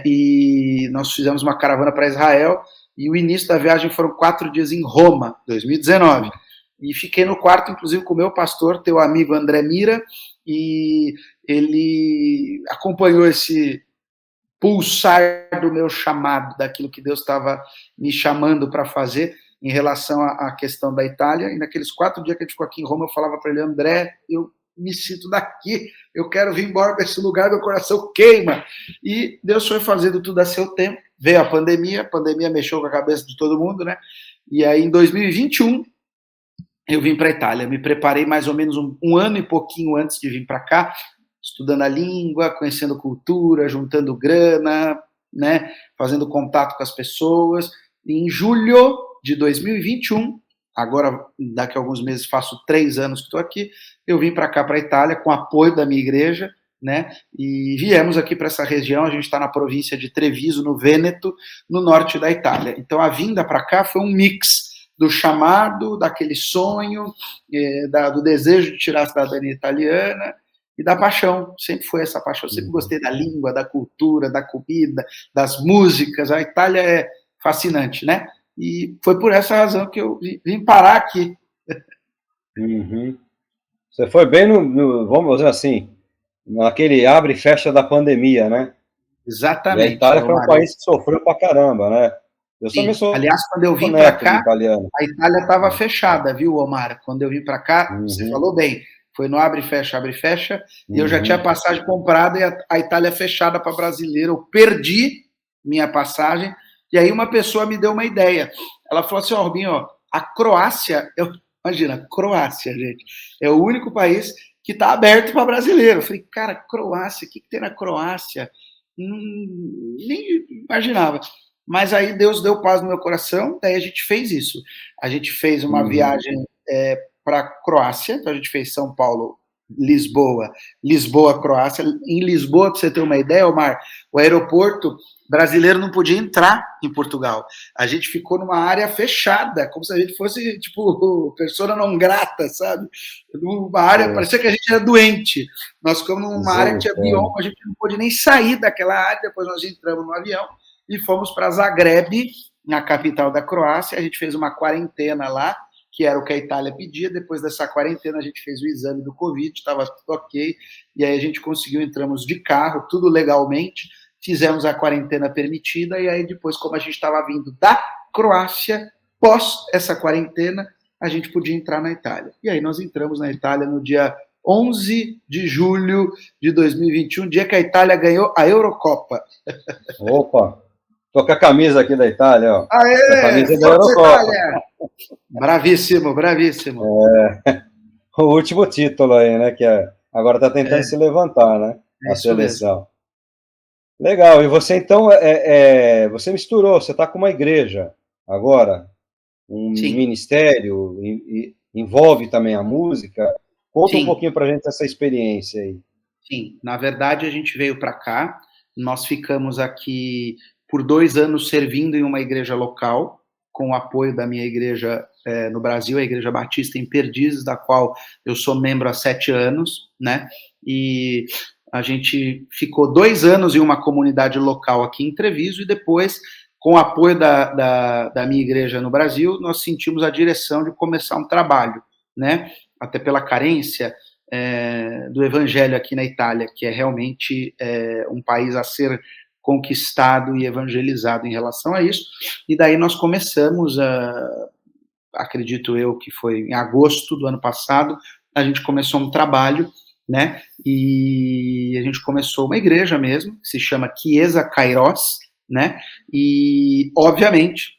e nós fizemos uma caravana para Israel, e o início da viagem foram 4 dias em Roma, 2019. E fiquei no quarto, inclusive, com o meu pastor, teu amigo André Mira, e ele acompanhou esse pulsar do meu chamado, daquilo que Deus estava me chamando para fazer em relação à questão da Itália. E naqueles 4 dias que a gente ficou aqui em Roma, eu falava para ele, André, eu me sinto daqui, eu quero vir embora desse lugar, meu coração queima. E Deus foi fazendo tudo a seu tempo. Veio a pandemia mexeu com a cabeça de todo mundo, né? E aí, em 2021, eu vim para a Itália. Me preparei mais ou menos um ano e pouquinho antes de vir para cá, estudando a língua, conhecendo cultura, juntando grana, né? Fazendo contato com as pessoas. E em julho de 2021, agora, daqui a alguns meses, faço 3 anos que estou aqui, eu vim para cá, para a Itália, com apoio da minha igreja, né? E viemos aqui para essa região. A gente está na província de Treviso, no Vêneto, no norte da Itália. Então, a vinda para cá foi um mix do chamado, daquele sonho, do desejo de tirar a cidadania italiana e da paixão. Sempre foi essa paixão. Eu sempre gostei da língua, da cultura, da comida, das músicas. A Itália é fascinante, né? e foi por essa razão que eu vim parar aqui.
Uhum. Você foi bem vamos dizer assim, naquele abre e fecha da pandemia, né?
Exatamente.
E a Itália foi um país que sofreu pra caramba, né? Eu
Sim.
também sou
Aliás, quando eu vim para cá, a Itália estava fechada, viu, Omar? Quando eu vim para cá, você falou bem, foi no abre e fecha, e eu já tinha passagem comprada e a Itália fechada para brasileiro. Eu perdi minha passagem, e aí uma pessoa me deu uma ideia. Ela falou assim, Rubinho, a Croácia, imagina, Croácia, gente, é o único país que está aberto para brasileiro. Eu falei, cara, Croácia, o que tem na Croácia? Nem imaginava. Mas aí Deus deu paz no meu coração, daí a gente fez isso. A gente fez uma viagem para a Croácia, então a gente fez São Paulo, Lisboa, Lisboa, Croácia. Em Lisboa, para você ter uma ideia, Omar, o aeroporto brasileiro não podia entrar em Portugal. A gente ficou numa área fechada, como se a gente fosse, tipo, persona não grata, sabe? Numa área, parecia que a gente era doente. Nós ficamos numa área que tinha avião, a gente não pôde nem sair daquela área, depois nós entramos no avião e fomos para Zagreb, na capital da Croácia. A gente fez uma quarentena lá, que era o que a Itália pedia. Depois dessa quarentena, a gente fez o exame do Covid, estava tudo ok, e aí a gente conseguiu, entramos de carro, tudo legalmente, fizemos a quarentena permitida, e aí depois, como a gente estava vindo da Croácia, pós essa quarentena, a gente podia entrar na Itália. E aí nós entramos na Itália no dia 11 de julho de 2021, dia que a Itália ganhou a Eurocopa.
Opa! Tô com a camisa aqui da Itália, ó.
Aê!
Essa camisa da Eurocopa.
Bravíssimo, bravíssimo.
O último título aí, né? Que agora tá tentando se levantar, né? A seleção.
Mesmo.
Legal. E você, então, você misturou, você tá com uma igreja agora,
Sim.
Ministério, envolve também a música. Conta um pouquinho pra gente essa experiência aí.
Sim, na verdade a gente veio para cá, nós ficamos aqui por 2 anos servindo em uma igreja local, com o apoio da minha igreja no Brasil, a Igreja Batista em Perdizes, da qual eu sou membro há 7 anos, né? E a gente ficou 2 anos em uma comunidade local aqui em Treviso, e depois, com o apoio da minha igreja no Brasil, nós sentimos a direção de começar um trabalho, né? Até pela carência do evangelho aqui na Itália, que é realmente um país a ser conquistado e evangelizado em relação a isso. E daí nós começamos, acredito eu que foi em agosto do ano passado, a gente começou um trabalho, né? E a gente começou uma igreja mesmo, que se chama Chiesa Kairos, né? E, obviamente,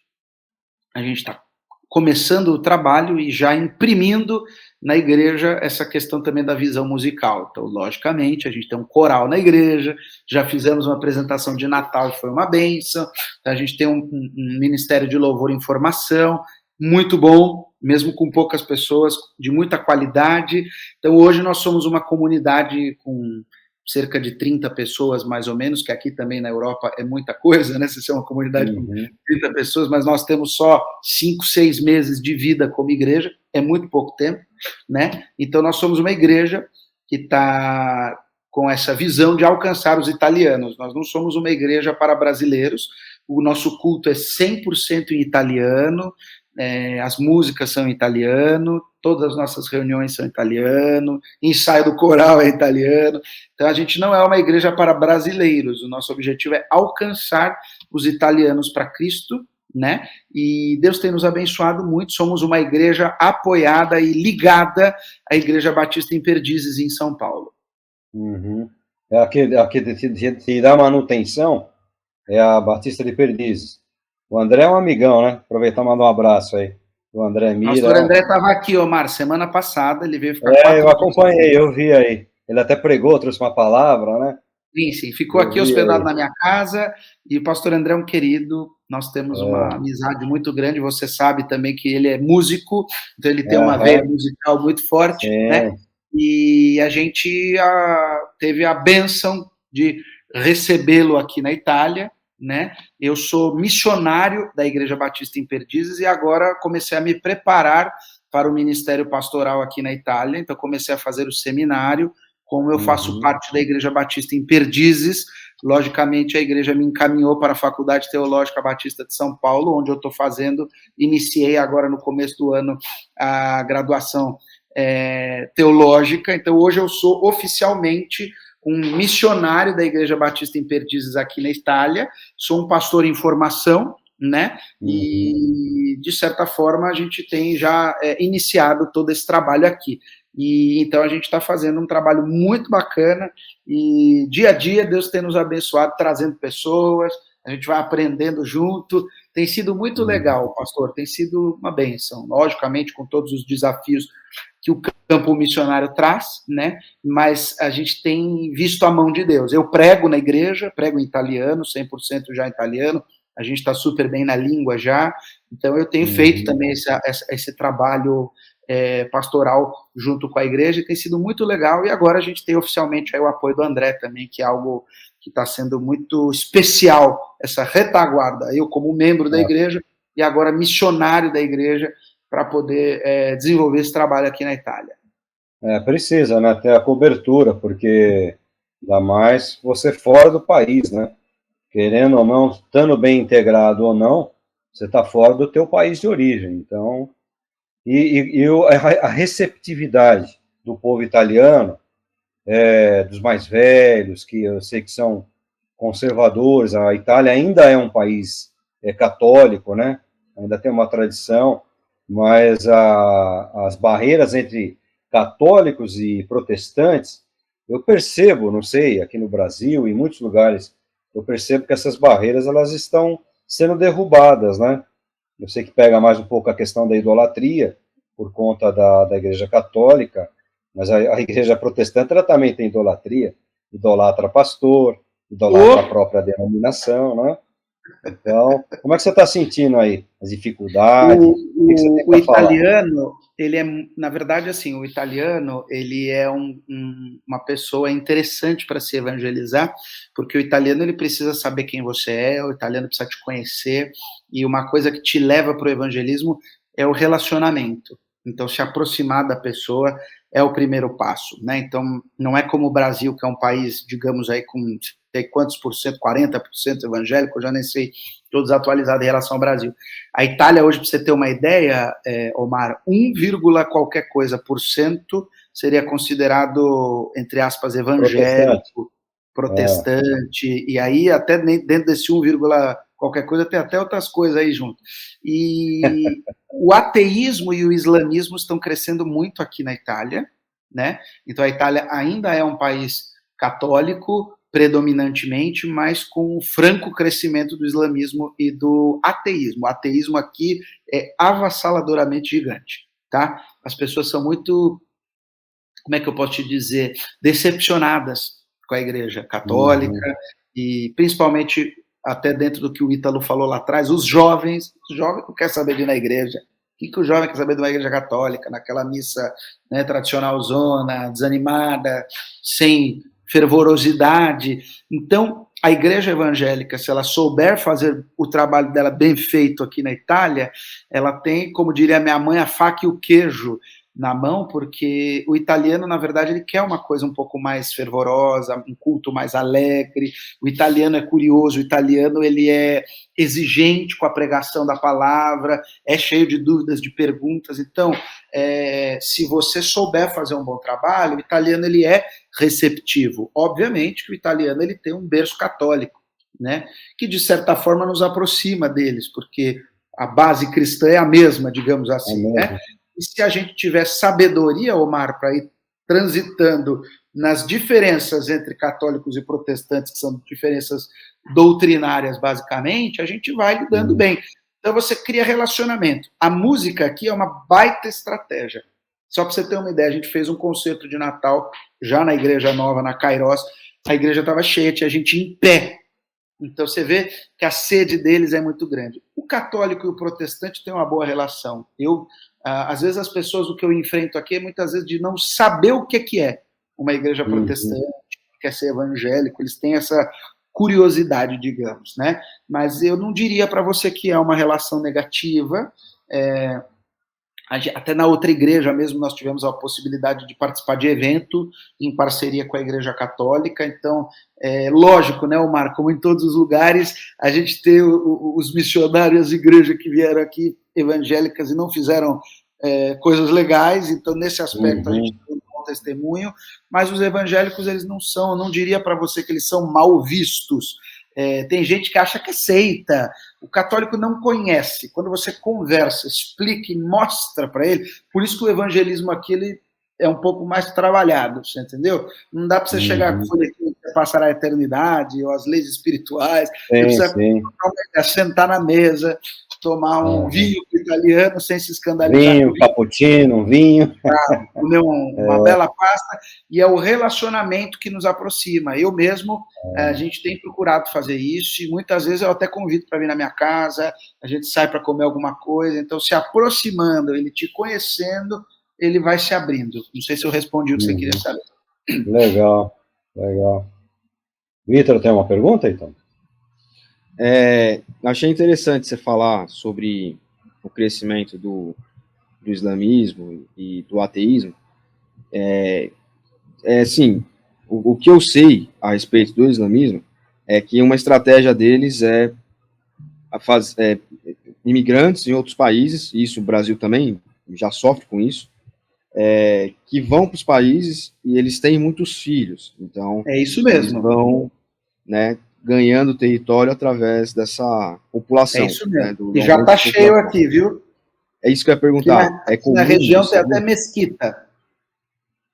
a gente está começando o trabalho e já imprimindo na igreja essa questão também da visão musical. Então, logicamente, a gente tem um coral na igreja, já fizemos uma apresentação de Natal, que foi uma bênção, então, a gente tem um ministério de louvor e informação, muito bom, mesmo com poucas pessoas, de muita qualidade. Então, hoje nós somos uma comunidade com cerca de 30 pessoas, mais ou menos, que aqui também na Europa é muita coisa, né? Se é uma comunidade com 30 pessoas, mas nós temos só 5, 6 meses de vida como igreja, é muito pouco tempo, né? Então, nós somos uma igreja que está com essa visão de alcançar os italianos. Nós não somos uma igreja para brasileiros, o nosso culto é 100% em italiano, as músicas são em italiano, todas as nossas reuniões são em italiano, ensaio do coral é italiano. Então, a gente não é uma igreja para brasileiros, o nosso objetivo é alcançar os italianos para Cristo, né? E Deus tem nos abençoado muito, somos uma igreja apoiada e ligada à Igreja Batista em Perdizes, em São Paulo.
É a que te dá manutenção, é a Batista de Perdizes. O André é um amigão, né? Aproveitar e mandar um abraço aí. O André Mira.
O pastor André estava aqui, Omar, semana passada, ele veio ficar
4 eu acompanhei, eu vi aí. Ele até pregou, trouxe uma palavra, né?
Sim, ficou aqui hospedado na minha casa, e o pastor André é um querido, nós temos uma amizade muito grande, você sabe também que ele é músico, então ele tem uma veia musical muito forte, né? E a gente teve a bênção de recebê-lo aqui na Itália, né? Eu sou missionário da Igreja Batista em Perdizes e agora comecei a me preparar para o ministério pastoral aqui na Itália, então comecei a fazer o seminário. Como eu faço parte da Igreja Batista em Perdizes, logicamente a igreja me encaminhou para a Faculdade Teológica Batista de São Paulo, onde eu estou iniciei agora no começo do ano a graduação teológica. Então hoje eu sou oficialmente um missionário da Igreja Batista em Perdizes aqui na Itália, sou um pastor em formação, né? E, de certa forma, a gente tem já iniciado todo esse trabalho aqui. E então a gente está fazendo um trabalho muito bacana e dia a dia Deus tem nos abençoado, trazendo pessoas, a gente vai aprendendo junto. Tem sido muito legal, pastor, tem sido uma bênção, logicamente com todos os desafios que o campo missionário traz, né? Mas a gente tem visto a mão de Deus. Eu prego na igreja, prego em italiano, 100% já italiano, a gente está super bem na língua já, então eu tenho feito também esse trabalho pastoral junto com a igreja, e tem sido muito legal, e agora a gente tem oficialmente aí o apoio do André também, que é algo que está sendo muito especial, essa retaguarda, eu como membro da igreja, e agora missionário da igreja, para poder desenvolver esse trabalho aqui na Itália.
Precisa, né, ter a cobertura, porque ainda mais você fora do país, né, querendo ou não, estando bem integrado ou não, você está fora do teu país de origem, então, a receptividade do povo italiano, dos mais velhos, que eu sei que são conservadores, a Itália ainda é um país católico, né, ainda tem uma tradição, mas as barreiras entre católicos e protestantes, eu percebo, não sei, aqui no Brasil e em muitos lugares, eu percebo que essas barreiras elas estão sendo derrubadas, né? Eu sei que pega mais um pouco a questão da idolatria, por conta da Igreja Católica, mas a Igreja Protestante ela também tem idolatria, idolatra pastor, idolatra a própria denominação, né? Então, como é que você está sentindo aí as dificuldades?
O italiano, ele é, na verdade, assim, o italiano, ele é uma pessoa interessante para se evangelizar, porque o italiano, ele precisa saber quem você é, o italiano precisa te conhecer, e uma coisa que te leva para o evangelismo é o relacionamento. Então, se aproximar da pessoa é o primeiro passo, né? Então, não é como o Brasil, que é um país, digamos aí, com sei quantos por cento, 40% evangélico, eu já nem sei, todos atualizados em relação ao Brasil. A Itália, hoje, para você ter uma ideia, Omar, 1, qualquer coisa por cento seria considerado, entre aspas, evangélico, protestante, e aí até dentro desse 1, qualquer coisa, tem até outras coisas aí junto. E o ateísmo e o islamismo estão crescendo muito aqui na Itália, né? Então a Itália ainda é um país católico, predominantemente, mas com o franco crescimento do islamismo e do ateísmo. O ateísmo aqui é avassaladoramente gigante, tá? As pessoas são muito, como é que eu posso te dizer, decepcionadas com a igreja católica, e principalmente até dentro do que o Ítalo falou lá atrás, os jovens não querem saber de ir na igreja. O que o jovem quer saber de uma igreja católica, naquela missa, né, tradicional zona, desanimada, sem fervorosidade? Então, a igreja evangélica, se ela souber fazer o trabalho dela bem feito aqui na Itália, ela tem, como diria minha mãe, a faca e o queijo na mão, porque o italiano, na verdade, ele quer uma coisa um pouco mais fervorosa, um culto mais alegre. O italiano é curioso, o italiano ele é exigente com a pregação da palavra, é cheio de dúvidas, de perguntas. Então, se você souber fazer um bom trabalho, o italiano ele é receptivo. Obviamente que o italiano ele tem um berço católico, né, que de certa forma nos aproxima deles, porque a base cristã é a mesma, digamos assim, né? E se a gente tiver sabedoria, Omar, para ir transitando nas diferenças entre católicos e protestantes, que são diferenças doutrinárias, basicamente, a gente vai lidando bem. Então, você cria relacionamento. A música aqui é uma baita estratégia. Só para você ter uma ideia, a gente fez um concerto de Natal já na Igreja Nova, na Kairos. A igreja estava cheia, tinha gente em pé. Então, você vê que a sede deles é muito grande. O católico e o protestante têm uma boa relação. Às vezes, as pessoas, o que eu enfrento aqui é muitas vezes de não saber o que é uma igreja protestante, que quer ser evangélico, eles têm essa curiosidade, digamos, né? Mas eu não diria para você que é uma relação negativa. Até na outra igreja mesmo nós tivemos a possibilidade de participar de evento em parceria com a Igreja Católica. Então, lógico, né, Omar, como em todos os lugares, a gente tem os missionários, as igrejas que vieram aqui evangélicas e não fizeram coisas legais. Então, nesse aspecto, a gente tem um bom testemunho. Mas os evangélicos, eles não são, eu não diria para você que eles são mal vistos. Tem gente que acha que é seita. O católico não conhece. Quando você conversa, explica e mostra para ele, por isso que o evangelismo aqui ele é um pouco mais trabalhado, você entendeu? Não dá para você chegar com o folhetim que passará a eternidade, ou as leis espirituais. Você precisa sentar na mesa, tomar um vinho italiano sem se escandalizar.
Vinho, cappuccino, vinho.
Comer uma bela pasta, e é o relacionamento que nos aproxima. Eu mesmo, a gente tem procurado fazer isso, e muitas vezes eu até convido para vir na minha casa, a gente sai para comer alguma coisa, então se aproximando, ele te conhecendo, ele vai se abrindo. Não sei se eu respondi o que você queria saber.
Legal, legal. Vitor, tem uma pergunta, então?
Achei interessante você falar sobre o crescimento do islamismo e do ateísmo. Sim, o que eu sei a respeito do islamismo é que uma estratégia deles é imigrantes em outros países, e isso o Brasil também já sofre com isso, que vão para os países e eles têm muitos filhos. Então,
é isso mesmo.
Eles vão, né, ganhando território através dessa população.
É isso mesmo.
Né,
e já está cheio aqui, viu?
É isso que eu ia perguntar.
Aqui na região tem até mesquita.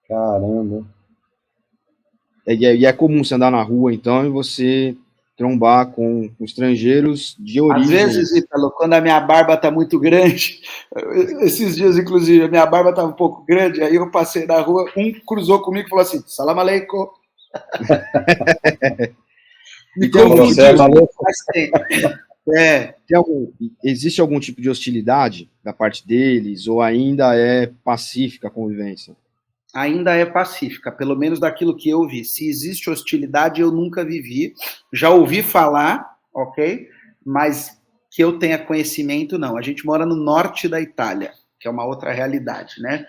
Caramba.
E é comum você andar na rua, então, e você trombar com estrangeiros de origem.
Às vezes, Ítalo, quando a minha barba está muito grande, esses dias, inclusive, a minha barba estava um pouco grande, aí eu passei na rua, um cruzou comigo e falou assim, salam aleikum.
Existe algum tipo de hostilidade da parte deles, ou ainda é pacífica a convivência?
Ainda é pacífica, pelo menos daquilo que eu vi. Se existe hostilidade, eu nunca vivi. Já ouvi falar, ok? Mas que eu tenha conhecimento, não. A gente mora no norte da Itália, que é uma outra realidade, né?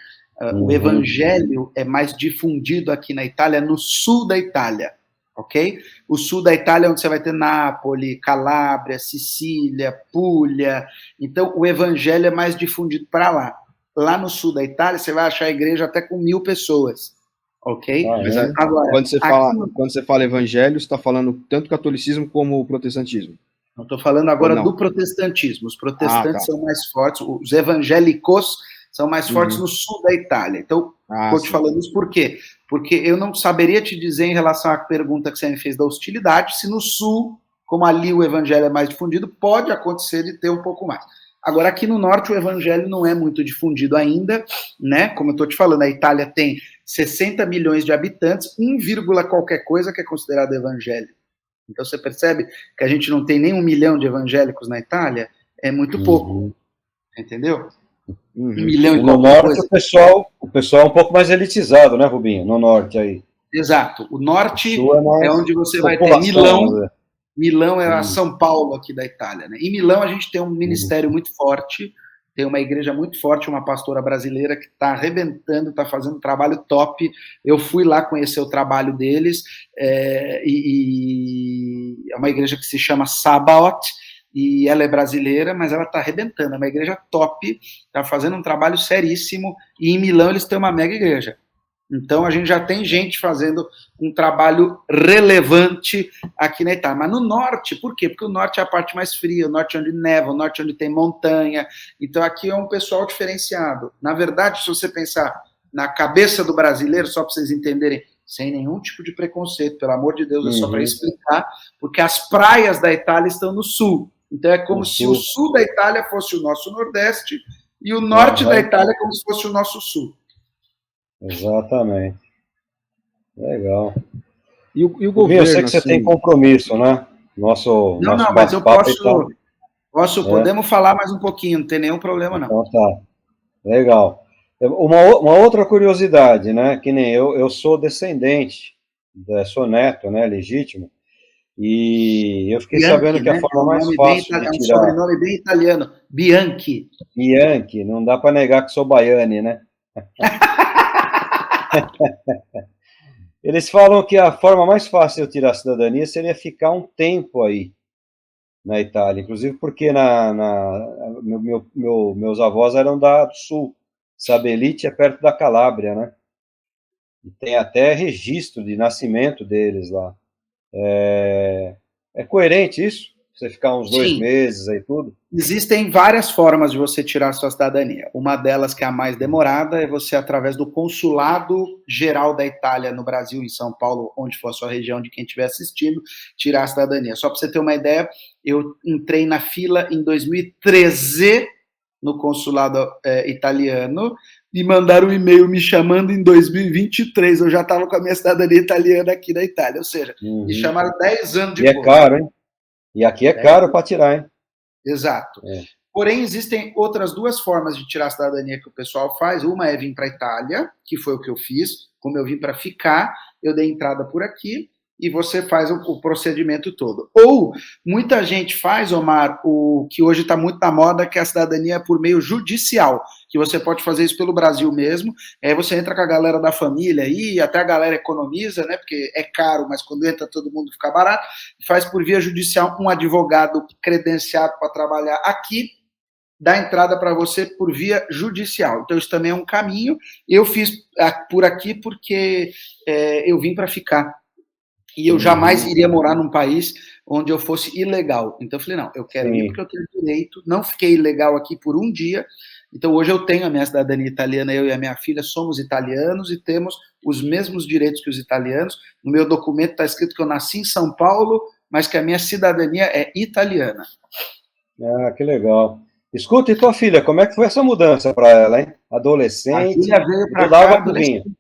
O evangelho é mais difundido aqui na Itália, no sul da Itália, ok? O sul da Itália é onde você vai ter Nápoles, Calábria, Sicília, Puglia. Então, o evangelho é mais difundido para lá. Lá no sul da Itália, você vai achar a igreja até com 1000 pessoas, ok?
Agora, quando você fala evangelho, você está falando tanto catolicismo como protestantismo?
Eu estou falando agora do protestantismo. Os protestantes são mais fortes, os evangélicos são mais fortes no sul da Itália. Então, estou te falando isso por quê? Porque eu não saberia te dizer em relação à pergunta que você me fez da hostilidade, se no sul, como ali o evangelho é mais difundido, pode acontecer de ter um pouco mais. Agora, aqui no norte, o evangelho não é muito difundido ainda, né? Como eu estou te falando, a Itália tem 60 milhões de habitantes, 1, qualquer coisa que é considerado evangelho. Então, você percebe que a gente não tem nem 1 milhão de evangélicos na Itália? É muito pouco, entendeu? 1 milhão e
no norte, o pessoal é um pouco mais elitizado, né, Rubinho? No norte aí.
Exato. O norte é onde você vai ter Milão. Milão é a São Paulo aqui da Itália, né? Em Milão a gente tem um ministério muito forte, tem uma igreja muito forte, uma pastora brasileira que está arrebentando, está fazendo um trabalho top. Eu fui lá conhecer o trabalho deles, e é uma igreja que se chama Sabaoth, e ela é brasileira, mas ela está arrebentando, é uma igreja top, está fazendo um trabalho seríssimo, e em Milão eles têm uma mega igreja. Então, a gente já tem gente fazendo um trabalho relevante aqui na Itália. Mas no norte, por quê? Porque o norte é a parte mais fria, o norte é onde neva, o norte é onde tem montanha. Então, aqui é um pessoal diferenciado. Na verdade, se você pensar na cabeça do brasileiro, só para vocês entenderem, sem nenhum tipo de preconceito, pelo amor de Deus, é só para explicar, porque as praias da Itália estão no sul. Então, é como se o sul da Itália fosse o nosso nordeste e o norte da Itália como se fosse o nosso sul.
Exatamente. Legal.
E o governo,
eu sei que você tem compromisso, né?
Mas eu posso podemos falar mais um pouquinho, não tem nenhum problema, não.
Então tá. Legal. Uma outra curiosidade, né? Que nem eu sou descendente, sou neto, né? Legítimo. E eu fiquei
Bianchi,
sabendo que a
né?
forma mais
Nome bem,
fácil de
é um
tirar
sobrenome bem italiano. Bianchi.
Bianchi, não dá para negar que sou baiane, né? Eles falam que a forma mais fácil de eu tirar a cidadania seria ficar um tempo aí na Itália, inclusive porque meus avós eram do sul. Sabelite é perto da Calábria, né? E tem até registro de nascimento deles lá. É coerente isso? Você ficar uns 2 meses aí tudo?
Existem várias formas de você tirar a sua cidadania. Uma delas, que é a mais demorada, é você, através do Consulado Geral da Itália no Brasil, em São Paulo, onde for a sua região, de quem estiver assistindo, tirar a cidadania. Só para você ter uma ideia, eu entrei na fila em 2013 no consulado italiano e mandaram um e-mail me chamando em 2023. Eu já estava com a minha cidadania italiana aqui na Itália. Ou seja, me chamaram 10 anos depois.
E é caro, hein? E aqui é caro para tirar, hein?
Exato. Porém, existem outras duas formas de tirar a cidadania que o pessoal faz. Uma é vir para a Itália, que foi o que eu fiz. Como eu vim para ficar, eu dei entrada por aqui e você faz o procedimento todo. Ou, muita gente faz, Omar, o que hoje está muito na moda, que é a cidadania por meio judicial, que você pode fazer isso pelo Brasil mesmo. Aí você entra com a galera da família aí, até a galera economiza, né? Porque é caro, mas quando entra todo mundo fica barato. Faz por via judicial um advogado credenciado para trabalhar aqui, dá entrada para você por via judicial. Então, isso também é um caminho. Eu fiz por aqui porque eu vim para ficar. E eu jamais iria morar num país onde eu fosse ilegal. Então, eu falei, não, eu quero ir porque eu tenho direito. Não fiquei ilegal aqui por um dia. Então, hoje eu tenho a minha cidadania italiana, eu e a minha filha somos italianos e temos os mesmos direitos que os italianos. No meu documento está escrito que eu nasci em São Paulo, mas que a minha cidadania é italiana.
Ah, que legal. Escuta, e tua filha, como é que foi essa mudança para ela, hein? Adolescente.
A filha veio para cá adolescente.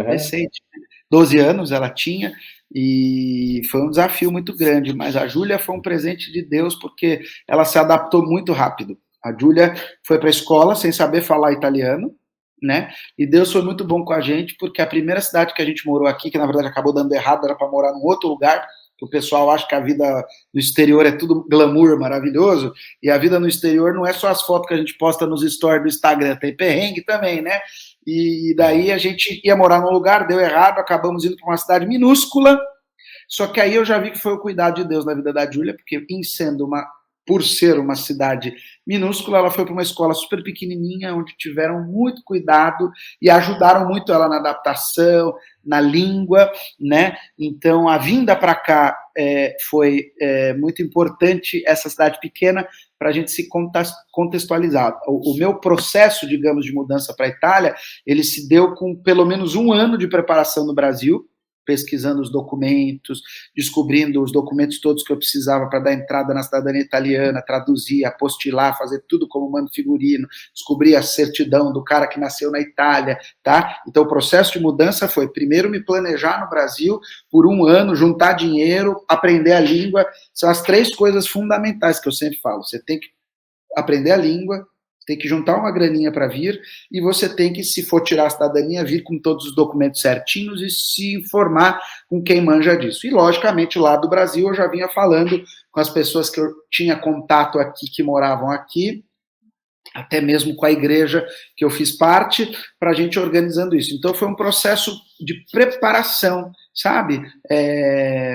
Adolescente. 12 anos ela tinha, e foi um desafio muito grande, mas a Júlia foi um presente de Deus, porque ela se adaptou muito rápido. A Júlia foi para a escola sem saber falar italiano, né? E Deus foi muito bom com a gente, porque a primeira cidade que a gente morou aqui, que na verdade acabou dando errado, era para morar num outro lugar, que o pessoal acha que a vida no exterior é tudo glamour, maravilhoso, e a vida no exterior não é só as fotos que a gente posta nos stories do Instagram, tem perrengue também, né? E daí a gente ia morar num lugar, deu errado, acabamos indo para uma cidade minúscula, só que aí eu já vi que foi o cuidado de Deus na vida da Júlia, porque por ser uma cidade minúscula, ela foi para uma escola super pequenininha, onde tiveram muito cuidado e ajudaram muito ela na adaptação, na língua, né? Então, a vinda para cá foi muito importante, essa cidade pequena, para a gente se contextualizar. O meu processo, digamos, de mudança para a Itália, ele se deu com pelo menos 1 ano de preparação no Brasil, pesquisando os documentos, descobrindo os documentos todos que eu precisava para dar entrada na cidadania italiana, traduzir, apostilar, fazer tudo como mano figurino, descobrir a certidão do cara que nasceu na Itália, tá? Então, o processo de mudança foi, primeiro, me planejar no Brasil por 1 ano, juntar dinheiro, aprender a língua. São as 3 coisas fundamentais que eu sempre falo. Você tem que aprender a língua, tem que juntar uma graninha para vir, e você tem que, se for tirar a cidadania, vir com todos os documentos certinhos e se informar com quem manja disso. E, logicamente, lá do Brasil, eu já vinha falando com as pessoas que eu tinha contato aqui, que moravam aqui, até mesmo com a igreja que eu fiz parte, para a gente organizando isso. Então, foi um processo de preparação, sabe?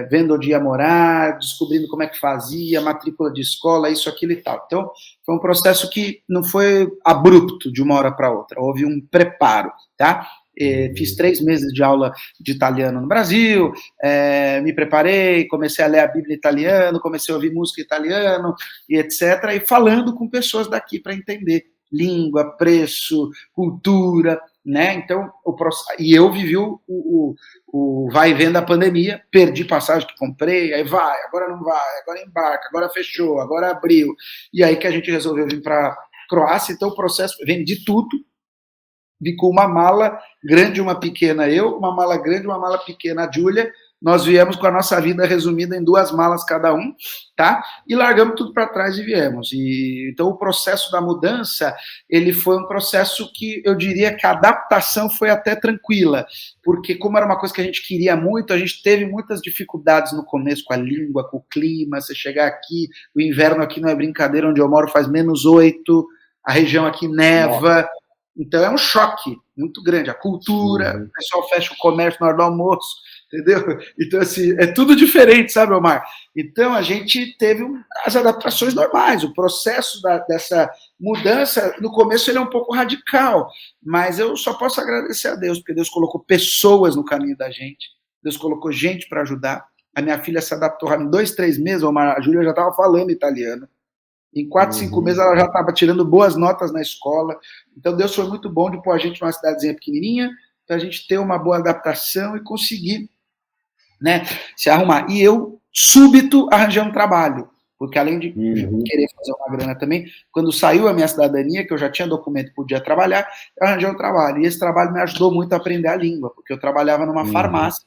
Vendo onde ia morar, descobrindo como é que fazia, matrícula de escola, isso, aquilo e tal. Então, foi um processo que não foi abrupto de uma hora para outra, houve um preparo, tá? Fiz 3 meses de aula de italiano no Brasil, me preparei, comecei a ler a Bíblia em italiano, comecei a ouvir música em italiano, e etc., e falando com pessoas daqui para entender língua, preço, cultura, né? Então, e eu vivi o vai e vem da pandemia, perdi passagem que comprei, aí vai, agora não vai, agora embarca, agora fechou, agora abriu, e aí que a gente resolveu vir para Croácia. Então o processo, vendi tudo, vi com uma mala grande e uma pequena eu, uma mala grande e uma mala pequena a Júlia, nós viemos com a nossa vida resumida em 2 malas cada um, tá? E largamos tudo para trás e viemos. Então, o processo da mudança, ele foi um processo que eu diria que a adaptação foi até tranquila, porque como era uma coisa que a gente queria muito, a gente teve muitas dificuldades no começo com a língua, com o clima, você chegar aqui, o inverno aqui não é brincadeira, onde eu moro faz -8, a região aqui neva, então é um choque muito grande, a cultura, o pessoal fecha o comércio na hora do almoço, entendeu? Então, assim, é tudo diferente, sabe, Omar? Então, a gente teve as adaptações normais, o processo dessa mudança, no começo ele é um pouco radical, mas eu só posso agradecer a Deus, porque Deus colocou pessoas no caminho da gente, Deus colocou gente para ajudar, a minha filha se adaptou em 2, 3 meses, Omar, a Júlia já estava falando italiano, em 4, 5 meses ela já estava tirando boas notas na escola. Então Deus foi muito bom de pôr a gente numa cidadezinha pequenininha, para a gente ter uma boa adaptação e conseguir, né, se arrumar. E eu, súbito, arranjei um trabalho, porque além de querer fazer uma grana também, quando saiu a minha cidadania, que eu já tinha documento, podia trabalhar, eu arranjei um trabalho. E esse trabalho me ajudou muito a aprender a língua, porque eu trabalhava numa farmácia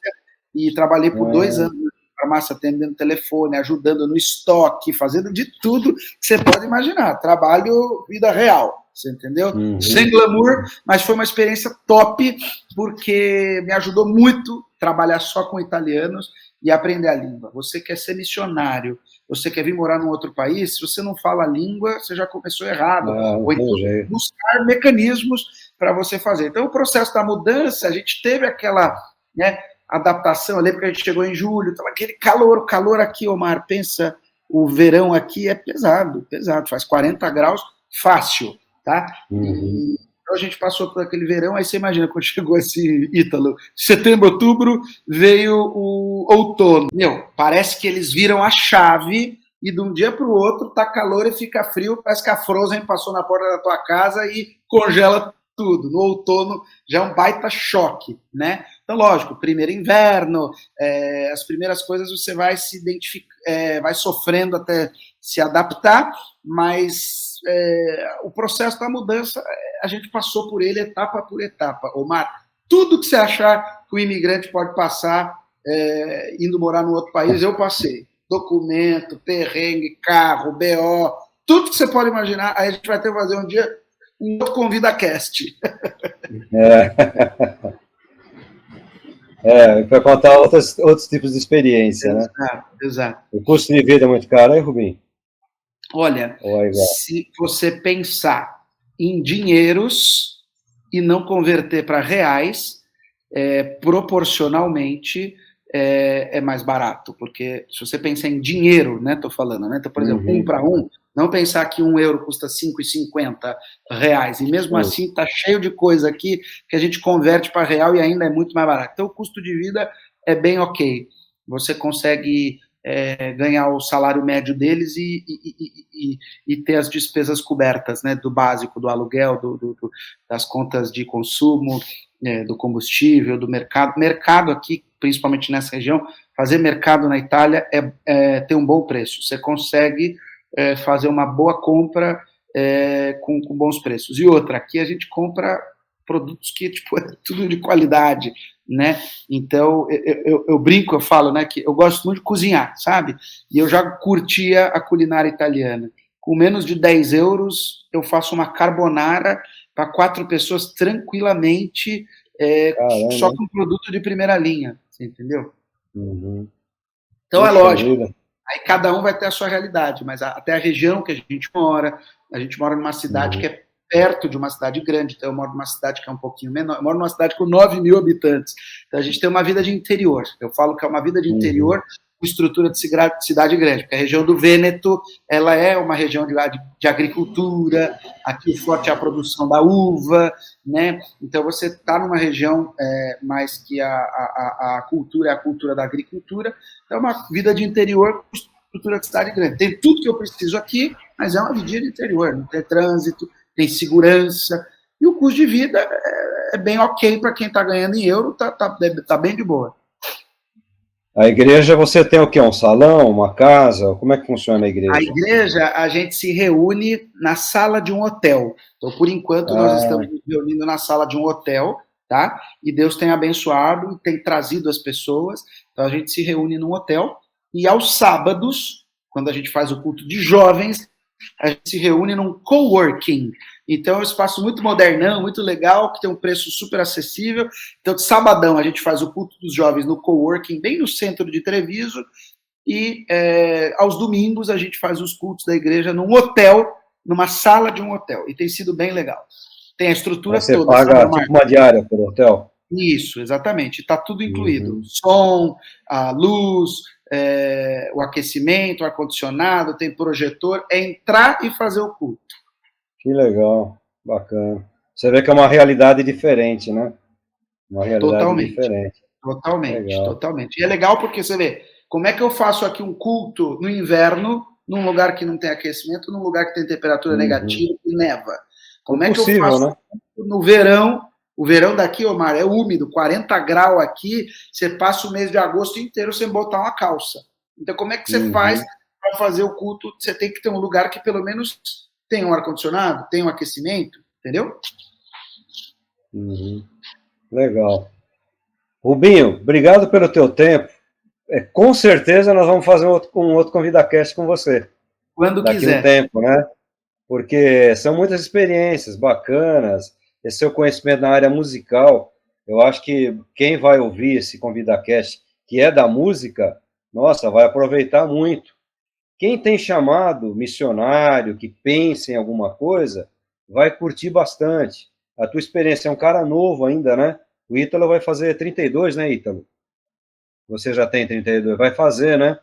e trabalhei por 2 anos farmácia, atendendo telefone, ajudando no estoque, fazendo de tudo que você pode imaginar. Trabalho, vida real, você entendeu? Sem glamour, mas foi uma experiência top, porque me ajudou muito trabalhar só com italianos e aprender a língua. Você quer ser missionário, você quer vir morar num outro país, se você não fala a língua, você já começou errado. Ou então buscar mecanismos para você fazer. Então, o processo da mudança, a gente teve aquela, né, adaptação. Eu lembro que a gente chegou em julho, estava aquele calor aqui, Omar, pensa, o verão aqui é pesado, faz 40 graus, fácil, tá? E então a gente passou por aquele verão, aí você imagina, quando chegou esse Ítalo, setembro, outubro, veio o outono. Meu, parece que eles viram a chave e de um dia para o outro tá calor e fica frio, parece que a Frozen passou na porta da tua casa e congela tudo. No outono já é um baita choque, né? Então, lógico, primeiro inverno, as primeiras coisas você vai se identificar, vai sofrendo até se adaptar, mas o processo da mudança, a gente passou por ele etapa por etapa. Omar, tudo que você achar que o imigrante pode passar indo morar num outro país, eu passei. Documento, perrengue, carro, BO, tudo que você pode imaginar, aí a gente vai ter que fazer um dia um outro ConvidaCast.
Para contar outros tipos de experiência, né?
Exato.
O custo de vida é muito caro, aí, Rubim?
Olha, se você pensar em dinheiros e não converter para reais, proporcionalmente é mais barato, porque se você pensar em dinheiro, né, tô falando, né? Então, por exemplo, 1 para 1, não pensar que €1 custa R$5,50, e mesmo assim tá cheio de coisa aqui que a gente converte para real e ainda é muito mais barato. Então, o custo de vida é bem ok. Você consegue ganhar o salário médio deles e ter as despesas cobertas, né, do básico, do aluguel, das contas de consumo, do combustível, do mercado. Mercado aqui, principalmente nessa região, fazer mercado na Itália tem um bom preço. Você consegue fazer uma boa compra com bons preços. E outra, aqui a gente compra produtos que, tipo, é tudo de qualidade, né? Então, eu brinco, eu falo, né, que eu gosto muito de cozinhar, sabe? E eu já curtia a culinária italiana. Com menos de €10, eu faço uma carbonara para 4 pessoas tranquilamente, só com produto de primeira linha, você entendeu? Então, é lógico. Aí cada um vai ter a sua realidade, mas até a região que a gente mora numa cidade que é perto de uma cidade grande, então eu moro numa cidade que é um pouquinho menor, eu moro numa cidade com 9.000 habitantes, então a gente tem uma vida de interior, eu falo que é uma vida de interior com estrutura de cidade grande, porque a região do Vêneto, ela é uma região de agricultura, aqui o forte é a produção da uva, né, então você está numa região mais que a cultura é a cultura da agricultura, então é uma vida de interior com estrutura de cidade grande, tem tudo que eu preciso aqui, mas é uma vida de interior, não tem trânsito, tem segurança, e o custo de vida é bem ok para quem está ganhando em euro, tá bem de boa.
A igreja, você tem o quê? Um salão, uma casa? Como é que funciona a igreja?
A igreja, a gente se reúne na sala de um hotel. Então, por enquanto, nós estamos nos reunindo na sala de um hotel, tá? E Deus tem abençoado e tem trazido as pessoas. Então a gente se reúne num hotel e aos sábados, quando a gente faz o culto de jovens, a gente se reúne num coworking. Então é um espaço muito modernão, muito legal, que tem um preço super acessível. Então de sabadão a gente faz o culto dos jovens no coworking, bem no centro de Treviso, e aos domingos a gente faz os cultos da igreja num hotel, numa sala de um hotel. E tem sido bem legal. Tem a estrutura
você
toda.
Você paga tipo uma diária pelo hotel?
Isso, exatamente. Está tudo incluído. Som, a luz, o aquecimento, o ar-condicionado, tem projetor. É entrar e fazer o culto.
Que legal, bacana. Você vê que é uma realidade diferente, né? Uma realidade diferente.
Totalmente. E é legal porque você vê, como é que eu faço aqui um culto no inverno, num lugar que não tem aquecimento, num lugar que tem temperatura negativa e neva? Como é que eu faço, né? No verão? O verão daqui, Omar, é úmido, 40 graus aqui, você passa o mês de agosto inteiro sem botar uma calça. Então, como é que você faz para fazer o culto? Você tem que ter um lugar que pelo menos tenha um ar-condicionado, tenha um aquecimento, entendeu?
Legal. Rubinho, obrigado pelo teu tempo. Com certeza nós vamos fazer um outro ConvidaCast com você.
Quando quiser.
Daqui a um tempo, né? Porque são muitas experiências bacanas, esse seu conhecimento na área musical. Eu acho que quem vai ouvir esse ConvidaCast, que é da música, nossa, vai aproveitar muito. Quem tem chamado missionário, que pensa em alguma coisa, vai curtir bastante. A tua experiência é um cara novo ainda, né? O Ítalo vai fazer 32, né, Ítalo? Você já tem 32, vai fazer, né?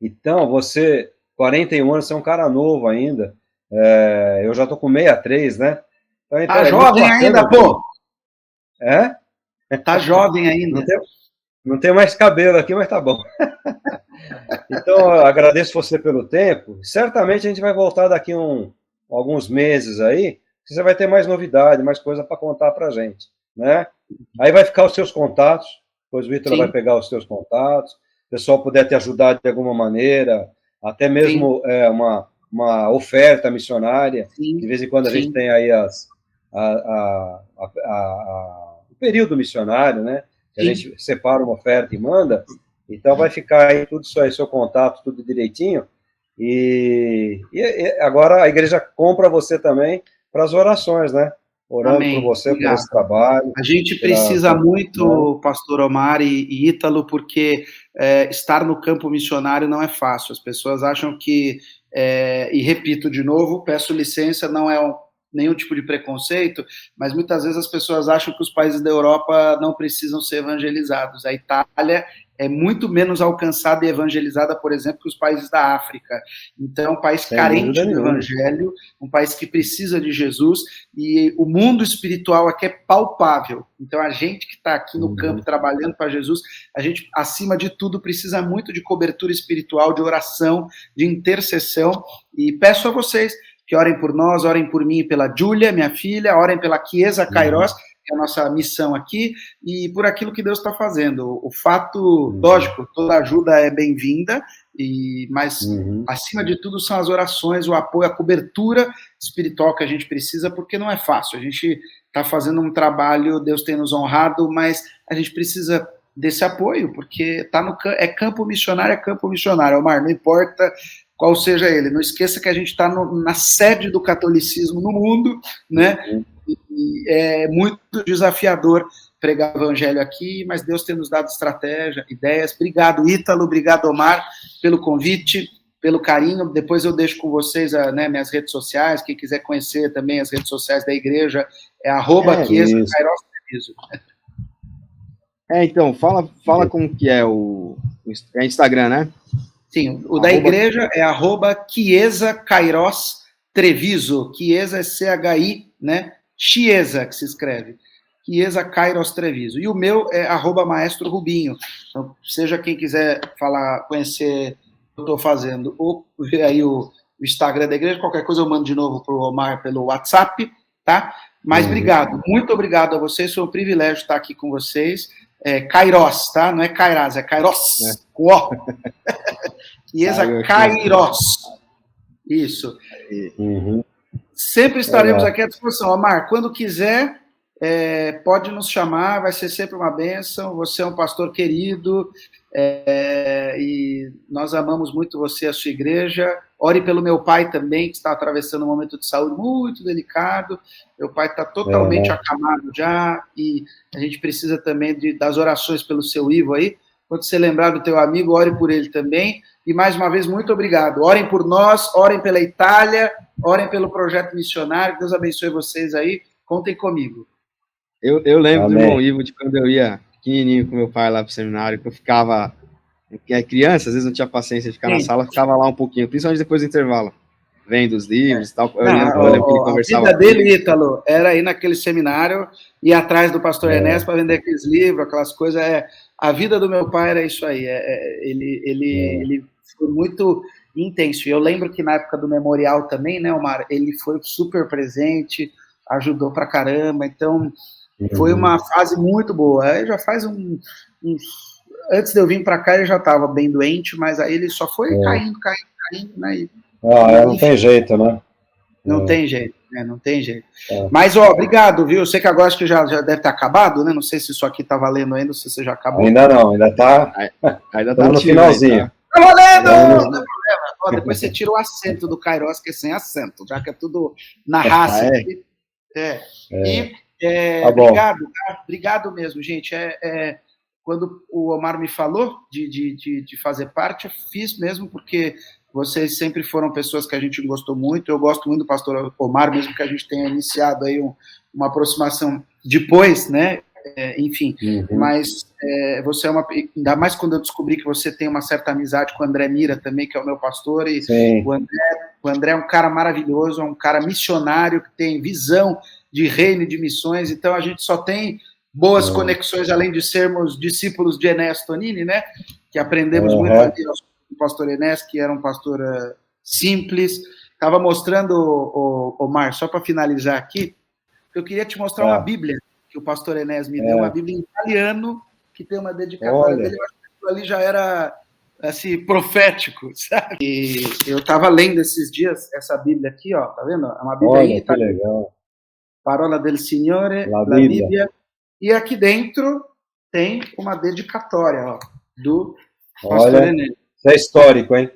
Então, você, 41 anos, você é um cara novo ainda. Eu já tô com 63, né?
Então, tá jovem ainda, pô! Tá jovem ainda.
Não tem mais cabelo aqui, mas tá bom. Então, eu agradeço você pelo tempo. Certamente a gente vai voltar daqui alguns meses aí. Você vai ter mais novidade, mais coisa para contar para a gente, né? Aí vai ficar os seus contatos. Depois o Ítalo vai pegar os seus contatos. Se o pessoal puder te ajudar de alguma maneira, até mesmo uma oferta missionária. De vez em quando a gente tem aí o período missionário, né? Que a gente separa uma oferta e manda. Então vai ficar aí tudo isso aí, seu contato, tudo direitinho. E agora a igreja compra você também para as orações, né? Orando por você, por esse trabalho.
A gente precisa muito, pastor Omar e Ítalo, porque estar no campo missionário não é fácil. As pessoas acham que, e repito de novo, peço licença, não é nenhum tipo de preconceito, mas muitas vezes as pessoas acham que os países da Europa não precisam ser evangelizados. A Itália é muito menos alcançada e evangelizada, por exemplo, que os países da África. Então, é um país carente do evangelho, um país que precisa de Jesus, e o mundo espiritual aqui é palpável. Então, a gente que está aqui no campo trabalhando para Jesus, a gente, acima de tudo, precisa muito de cobertura espiritual, de oração, de intercessão, e peço a vocês que orem por nós, orem por mim e pela Júlia, minha filha, orem pela Chiesa Kairos, que é a nossa missão aqui, e por aquilo que Deus está fazendo. O fato, lógico, toda ajuda é bem-vinda, mas, acima de tudo, são as orações, o apoio, a cobertura espiritual que a gente precisa, porque não é fácil. A gente está fazendo um trabalho, Deus tem nos honrado, mas a gente precisa desse apoio, porque é campo missionário, Omar, não importa qual seja ele. Não esqueça que a gente está na sede do catolicismo no mundo, né? E é muito desafiador pregar o evangelho aqui, mas Deus tem nos dado estratégia, ideias. Obrigado, Ítalo, obrigado, Omar, pelo convite, pelo carinho. Depois eu deixo com vocês minhas redes sociais. Quem quiser conhecer também as redes sociais da igreja, é @Chiesa Kairos Treviso.
Então, fala como que é o Instagram, né?
Sim, o da igreja é @Chiesa Kairos Treviso. Chiesa é CHI, né? Chiesa, que se escreve. Chiesa Kairos Treviso. E o meu é @Maestro Rubinho. Então, seja quem quiser conhecer o que eu estou fazendo, ou ver aí o Instagram da igreja, qualquer coisa eu mando de novo para o Omar pelo WhatsApp, tá? Mas obrigado, muito obrigado a vocês, foi um privilégio estar aqui com vocês. Kairos, tá? Não é Kairas, é Kairos, com O. Chiesa Kairos. Isso. Sempre estaremos aqui à disposição. Omar, quando quiser, pode nos chamar, vai ser sempre uma bênção. Você é um pastor querido, e nós amamos muito você e a sua igreja. Ore pelo meu pai também, que está atravessando um momento de saúde muito delicado. Meu pai está totalmente acamado já, e a gente precisa também das orações pelo seu Ivo aí. Quando você lembrar do teu amigo, ore por ele também. E mais uma vez, muito obrigado. Orem por nós, orem pela Itália, orem pelo projeto missionário. Deus abençoe vocês aí. Contem comigo.
Eu lembro do irmão Ivo de quando eu ia pequenininho com meu pai lá pro seminário, que eu ficava criança, às vezes não tinha paciência de ficar na sala, ficava lá um pouquinho, principalmente depois do intervalo, vendo os livros e tal. Eu lembro que ele conversava.
A vida dele, Ítalo, era ir naquele seminário, ir atrás do pastor Enéas para vender aqueles livros, aquelas coisas. A vida do meu pai era isso aí. Ele foi muito intenso. E eu lembro que na época do memorial também, né, Omar, ele foi super presente, ajudou pra caramba. Então, foi uma fase muito boa. Aí já faz antes de eu vir para cá, ele já estava bem doente, mas aí ele só foi caindo, né?
Não tem jeito, né?
Não tem jeito, né? Não tem jeito. Mas, obrigado, viu? Eu sei que agora acho que já deve ter acabado, né? Não sei se isso aqui tá valendo ainda, se você já acabou.
Ainda não, ainda tá no finalzinho.
Tá valendo! Não tem problema. Depois você tira o acento do Kairos, que é sem acento, já que é tudo na raça. Obrigado mesmo, gente. Quando o Omar me falou de fazer parte, eu fiz mesmo, porque vocês sempre foram pessoas que a gente gostou muito. Eu gosto muito do pastor Omar, mesmo que a gente tenha iniciado aí uma aproximação depois, né? Enfim, mas você é ainda mais quando eu descobri que você tem uma certa amizade com o André Mira também, que é o meu pastor, e o André é um cara maravilhoso, é um cara missionário, que tem visão de reino e de missões. Então a gente só tem boas conexões, além de sermos discípulos de Enéas Tonini, né? Que aprendemos muito ali do pastor Enéas, que era um pastor simples. Estava mostrando, Omar, só para finalizar aqui, eu queria te mostrar uma Bíblia que o pastor Enéas me deu, uma Bíblia em italiano, que tem uma dedicatória dele. Eu acho que aquilo ali já era assim, profético, sabe? E eu estava lendo esses dias essa Bíblia aqui, ó, tá vendo? É uma Bíblia em italiano. Legal. Parola del Signore, la Bíblia. E aqui dentro tem uma dedicatória, ó, do pastor Enéas.
Isso é histórico, hein?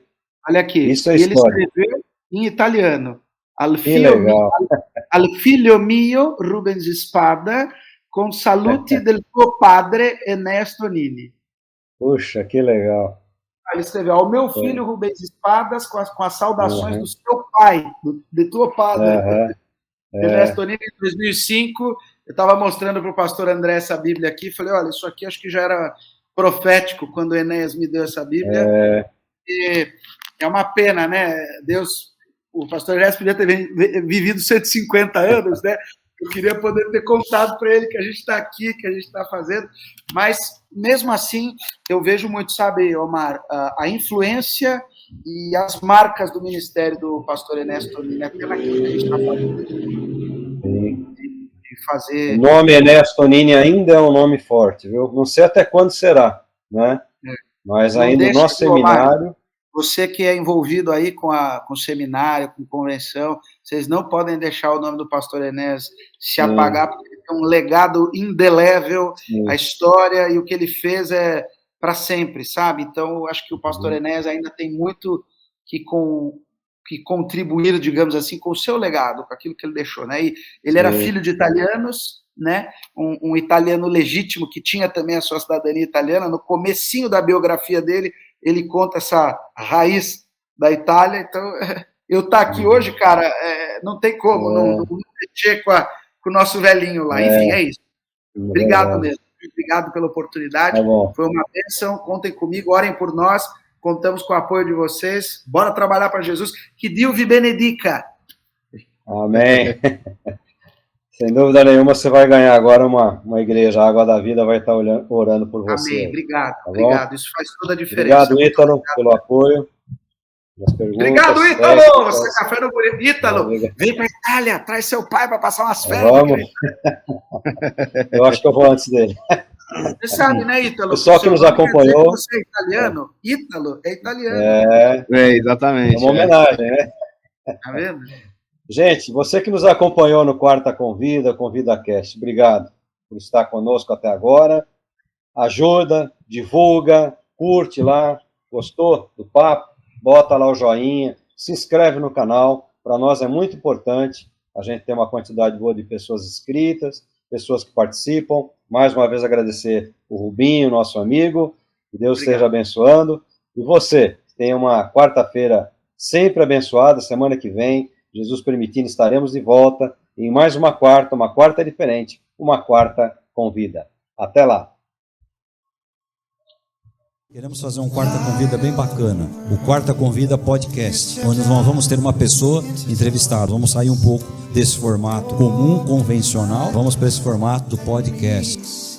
Olha aqui.
Isso é histórico.
Ele escreveu em italiano. Al figlio mio, Rubens Spada, con saluti del tuo padre, Enéas Tonini.
Puxa, que legal.
Ele escreveu, ao meu filho Rubens Espadas, com as saudações do seu pai, de tuo padre. Enéas Tonini, em 2005, eu estava mostrando para o pastor André essa Bíblia aqui, e falei, olha, isso aqui acho que já era profético quando o Enéas me deu essa Bíblia. E é uma pena, né? O pastor Enéas podia ter vivido 150 anos, né? Eu queria poder ter contado para ele que a gente está aqui, que a gente está fazendo, mas mesmo assim eu vejo muito, sabe, Omar, a influência e as marcas do ministério do pastor Enéas Tonini, até naquilo que a gente está fazendo.
O nome Enéas Tonini ainda é um nome forte, viu? Não sei até quando será, né? Mas ainda no nosso seminário...
Você que é envolvido aí com o seminário, com convenção, vocês não podem deixar o nome do pastor Enéas se apagar, porque ele tem um legado indelével, a história e o que ele fez é para sempre, sabe? Então, eu acho que o pastor Enéas ainda tem muito que contribuir, digamos assim, com o seu legado, com aquilo que ele deixou, né? E ele era filho de italianos, né? Um italiano legítimo que tinha também a sua cidadania italiana. No comecinho da biografia dele, ele conta essa raiz da Itália. Então, eu estar aqui hoje, cara, não tem como não mexer com o nosso velhinho lá. Enfim, é isso. Obrigado mesmo. Obrigado pela oportunidade. Foi uma bênção. Contem comigo, orem por nós. Contamos com o apoio de vocês. Bora trabalhar para Jesus. Que Dio vi benedica.
Amém. Sem dúvida nenhuma, você vai ganhar agora uma igreja. A Água da Vida vai estar orando por você.
Amém. Obrigado. Obrigado. Isso faz toda a diferença.
Obrigado, Ítalo, pelo apoio.
Obrigado, Ítalo. Você é café no bonito. Ítalo, vem para a Itália. Traz seu pai para passar umas férias.
Vamos. Eu acho que eu vou antes dele.
Você sabe, né, Ítalo?
O pessoal que nos acompanhou.
Você é italiano? Ítalo é italiano.
Exatamente.
É uma homenagem, né?
Tá vendo?
Gente, você que nos acompanhou no Quarta Convida, ConvidaCast, obrigado por estar conosco até agora. Ajuda, divulga, curte lá, gostou do papo? Bota lá o joinha, se inscreve no canal. Para nós é muito importante a gente ter uma quantidade boa de pessoas inscritas, pessoas que participam. Mais uma vez agradecer o Rubinho, nosso amigo, que Deus esteja abençoando. E você, tenha uma quarta-feira sempre abençoada. Semana que vem, Jesus permitindo, estaremos de volta em mais uma quarta diferente, uma quarta convida. Até lá.
Queremos fazer um Quarta Convida bem bacana, o Quarta Convida Podcast, onde nós vamos ter uma pessoa entrevistada. Vamos sair um pouco desse formato comum, convencional, vamos para esse formato do podcast.